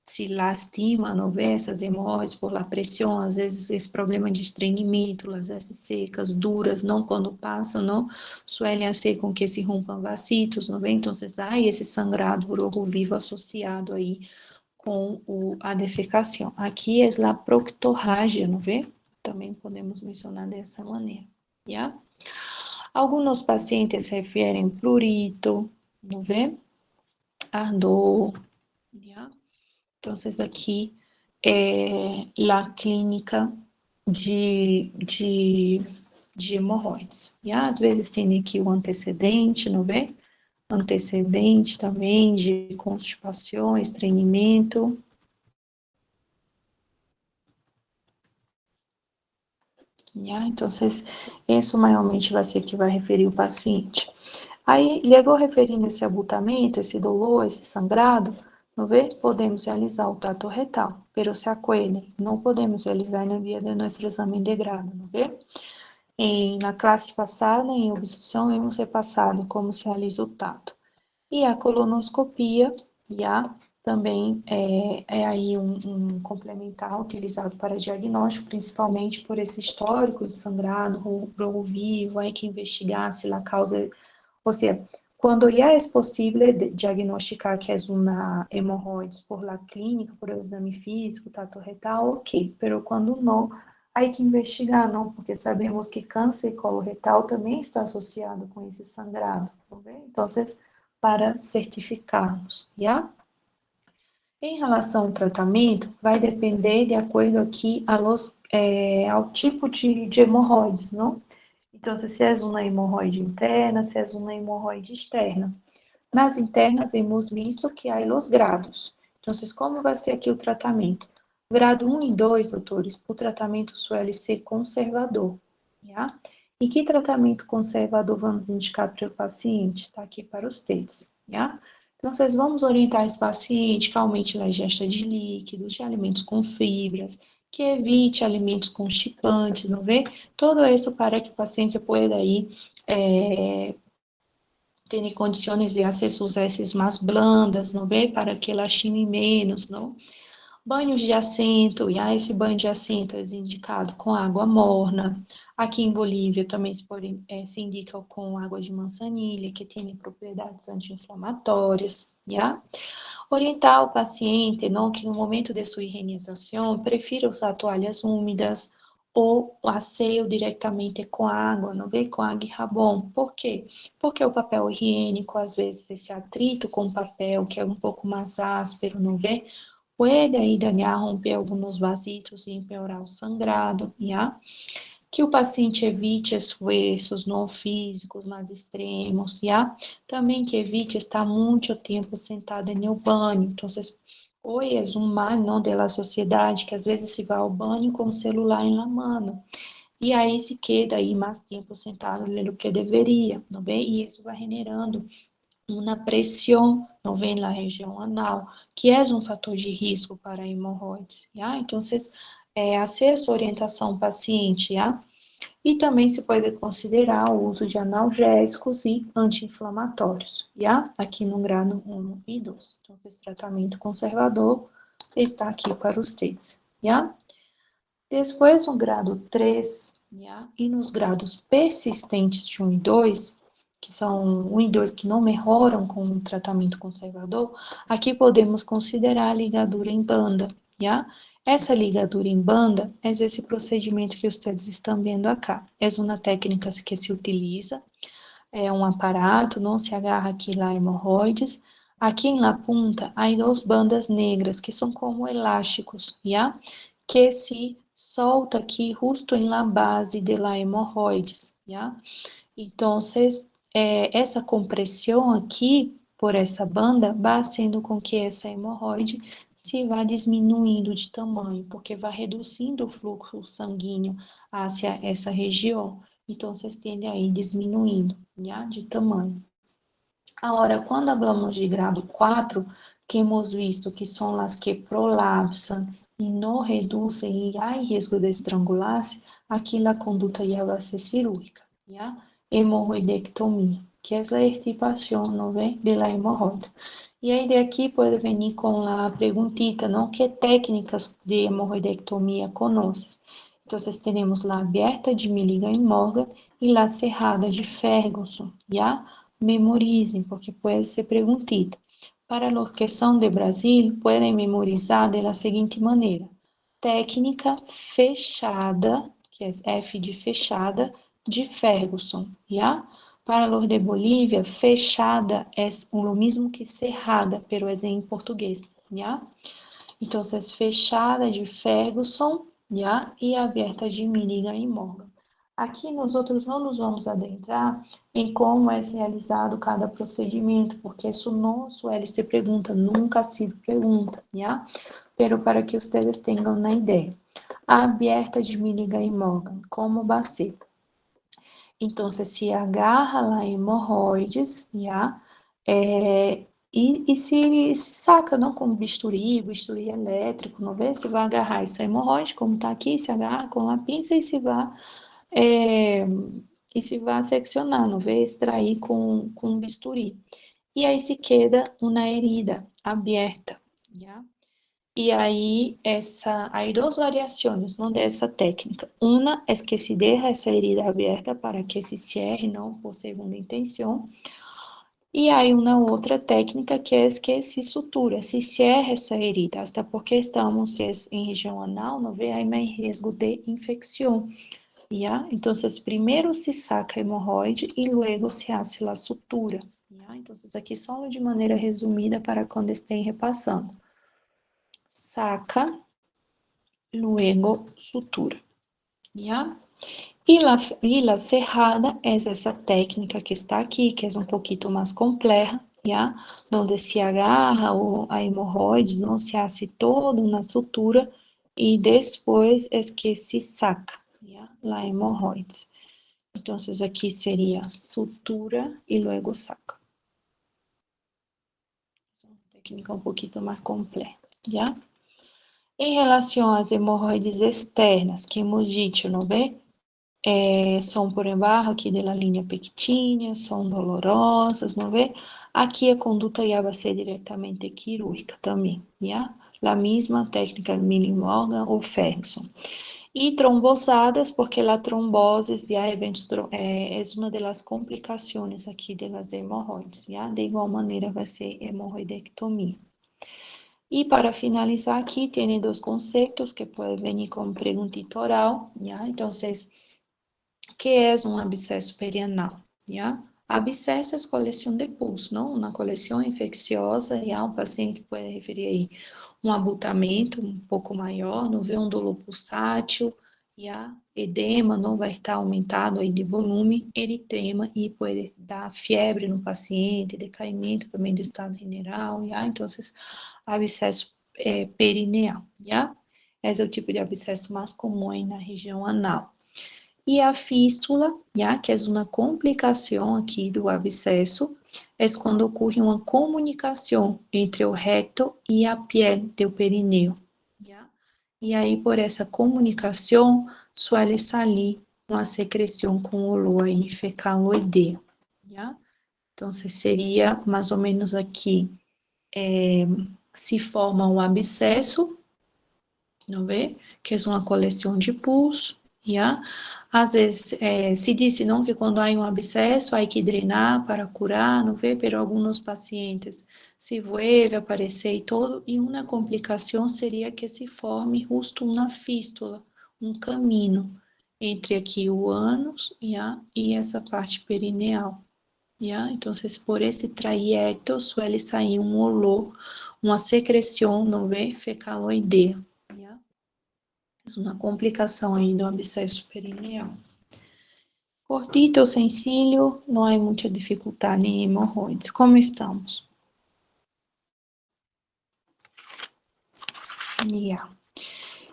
se lastima, não vê essas hemorroides por la pressão, às vezes esse problema de estreñimiento, as heces secas, duras, não quando passam, não, suelen ser com que se rompam vacitos, não vê? Então, há esse sangrado rojo vivo associado aí com a defecação. Aqui é a proctorragia, não vê? Também podemos mencionar dessa maneira, já? Alguns pacientes referem prurito, não vê? Ardor, já? Então, aqui é a clínica de hemorroides. E às vezes tem aqui o antecedente, não vê? Antecedente também de constipação, estreñimento. Então, isso maiormente vai ser que vai referir o paciente. Aí, logo referindo esse abutamento, esse dolor, esse sangrado, não vê? Podemos realizar o tato retal, pero se acuerden, não podemos realizar no dia de nosso exame de grado, não vê? Na classe passada, em obstrução, hemos repassado como se realiza o tato. E a colonoscopia, já também é aí um complementar utilizado para diagnóstico, principalmente por esse histórico de sangrado, rojo vivo, aí que investigar se a causa, ou seja, quando já é possível diagnosticar que é uma hemorroides por la clínica, por exame físico, tato retal, ok, pero quando não, aí que investigar, não, porque sabemos que câncer coloretal também está associado com esse sangrado, tá bem? Então, para certificarmos, já? Em relação ao tratamento, vai depender de acordo aqui ao tipo de hemorroides, não? Então, se é uma hemorroide interna, se é uma hemorroide externa. Nas internas, hemos visto que há os grados. Então, como vai ser aqui o tratamento? Grado 1 e 2, doutores, o tratamento suele ser conservador, já? E que tratamento conservador vamos indicar para o paciente? Está aqui para os TEDs, já? Então, vamos orientar esse paciente que aumente a ingesta de líquidos, de alimentos com fibras, que evite alimentos constipantes, não vê? Tudo isso para que o paciente pueda aí ter condições de acesso às heces mais blandas, não vê? Para que lastime menos, não? Banhos de assento, e esse banho de assento é indicado com água morna. Aqui em Bolívia também se indica com água de manzanilha, que tem propriedades anti-inflamatórias, já? Orientar o paciente, não, que no momento de sua higienização, prefira usar toalhas úmidas ou o asseio diretamente com água, não vê? Com água e rabão. Por quê? Porque o papel higiênico, às vezes, esse atrito com o papel, que é um pouco mais áspero, não vê? Pode aí dañar, romper alguns vasitos e empeorar o sangrado, já? Que o paciente evite esforços não físicos mais extremos, já? Também que evite estar muito tempo sentado no banho. Então, hoje é um mal, não, da sociedade, que às vezes se vai ao banho com o celular na mão. E aí se queda aí mais tempo sentado do que deveria, não vê? E isso vai generando uma pressão, não vem na região anal, que é um fator de risco para hemorroides, já? Então, fazer essa orientação ao paciente, já? E também se pode considerar o uso de analgésicos e anti-inflamatórios, já? Aqui no grado 1 e 2. Então, esse tratamento conservador está aqui para os TEDs, já? Depois, no grado 3, já? E nos grados persistentes de 1 e 2, que são 1 e 2 que não melhoram com o tratamento conservador, aqui podemos considerar a ligadura em banda, já? Essa ligadura em banda é esse procedimento que vocês estão vendo acá. É uma técnica que se utiliza, é um aparato, não se agarra aqui lá hemorroides. Aqui na ponta, há duas bandas negras, que são como elásticos, já? Que se solta aqui justo en la base de la hemorroides, ¿ya? Entonces, essa compressão aqui, por essa banda, vai sendo com que essa hemorroide se vá diminuindo de tamanho, porque vai reduzindo o fluxo sanguíneo hacia essa região. Então, vocês tendem a ir diminuindo, ¿ya? De tamanho. Agora, quando falamos de grado 4, que hemos visto que são as que prolapsam e não reduzem e há risco de estrangular-se, aqui a conduta já vai ser cirúrgica, ¿ya? Hemorroidectomia, que é a extirpação, não vê, da hemorroide. E aí de aqui pode vir com a perguntita, não? Que técnicas de hemorroidectomia conheces? Então, temos a aberta de Milligan e Morgan e a cerrada de Ferguson, ¿ya? Memorizem, porque pode ser perguntita. Para os que são de Brasil, podem memorizar da seguinte maneira: técnica fechada, que é F de fechada, de Ferguson, ¿ya? Para os de Bolívia, fechada é o mesmo que cerrada, pero é em português, ¿ya? Então, fechada de Ferguson, ¿ya? E aberta de Milligan e Morgan. Aqui nós outros não nos vamos adentrar em como é realizado cada procedimento, porque isso não suele ser pergunta, nunca ha sido pergunta, ¿ya? Pero para que vocês tenham uma ideia. A aberta de Milligan e Morgan, como vai ser? Então, se agarra lá hemorroides, ¿ya? E se saca, não, com bisturi elétrico, não vê? Se vai agarrar essa hemorroide, como está aqui, se agarra com a pinça e se vai seccionar, não vê? Extrair com bisturi. E aí se queda uma herida aberta, ¿ya? E aí, há duas variações, não, dessa técnica. Uma é que se deixa essa herida aberta para que se cierre, não por segunda intenção. E aí, uma outra técnica que é que se sutura, se cierra essa herida, até porque estamos em região anal, não vê? Aí mais risco de infecção. ¿Ya? Entonces, primeiro se saca a hemorroide e luego se hace a sutura. ¿Ya? Entonces, aqui só de maneira resumida para quando estén repassando. Saca, luego sutura. ¿Ya? E la cerrada é essa técnica que está aqui, que é um pouquinho mais complexa, ¿ya? Donde se agarra a hemorroide, não se hace toda uma sutura e depois é que se saca, ¿ya? La hemorroide. Então, aqui seria sutura e luego saca. É uma técnica um pouquinho mais completa, ¿ya? Em relação às hemorroides externas, que hemos dicho, não vê? São por embaixo aqui da linha pectínea, são dolorosas, não vê? Aqui a conduta já vai ser diretamente quirúrgica também, ¿ya? A mesma técnica de Milligan ou Ferguson. E trombosadas, porque a trombose já é uma das complicações aqui das hemorroides, ¿ya? De igual maneira vai ser hemorroidectomia. E para finalizar aqui, tem dois conceitos que podem vir como perguntita oral, ¿ya? Então, que é um abscesso perianal, ¿ya? Abscesso é coleção de pus, não? Uma coleção infecciosa, e um paciente pode referir aí um abutamento um pouco maior, não vê um dolo pulsátil, ¿ya? Edema não vai estar aumentado aí de volume, eritema e pode dar febre no paciente, decaimento também do estado general, ¿ya? Então, abscesso perineal, ¿ya? Esse é o tipo de abscesso mais comum aí na região anal. E a fístula, ¿ya? Que é uma complicação aqui do abscesso, é quando ocorre uma comunicação entre o recto e a piel do perineu, ¿ya? E aí, por essa comunicação, suele sair uma secreção com olor aí fecaloideo, ¿ya? Então, seria mais ou menos aqui, se forma um abscesso, não vê? Que é uma coleção de pus, ¿ya? Às vezes se diz não que quando há um abscesso há que drenar para curar, não vê? Pero alguns pacientes se vuelve a aparecer e todo, e uma complicação seria que se forme justo uma fístula, um caminho entre aqui o ânus, ¿ya? E essa parte perineal, ¿ya? Então, por esse trajeto suele sair um olor, uma secreção, não vê? Fecaloidea, ¿ya? É uma complicação aí do abscesso perineal. Cortito, sencillo, não há muita dificuldade em hemorroides. Como estamos? Ya.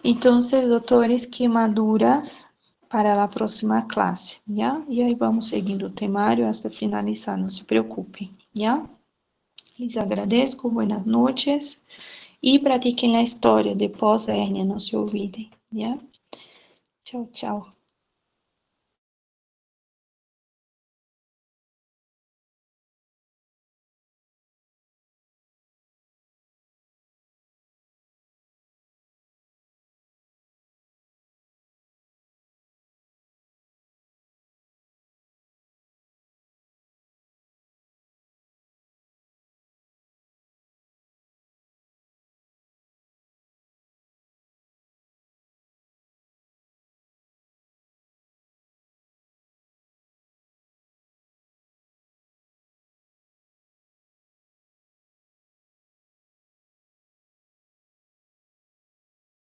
Entonces, doutores, queimaduras para a próxima classe, ya? E aí vamos seguindo o temário até finalizar, não se preocupem, ya? Les agradeço, buenas noches, e pratiquem a história, depois da hérnia, não se olvidem, ya? Tchau, tchau.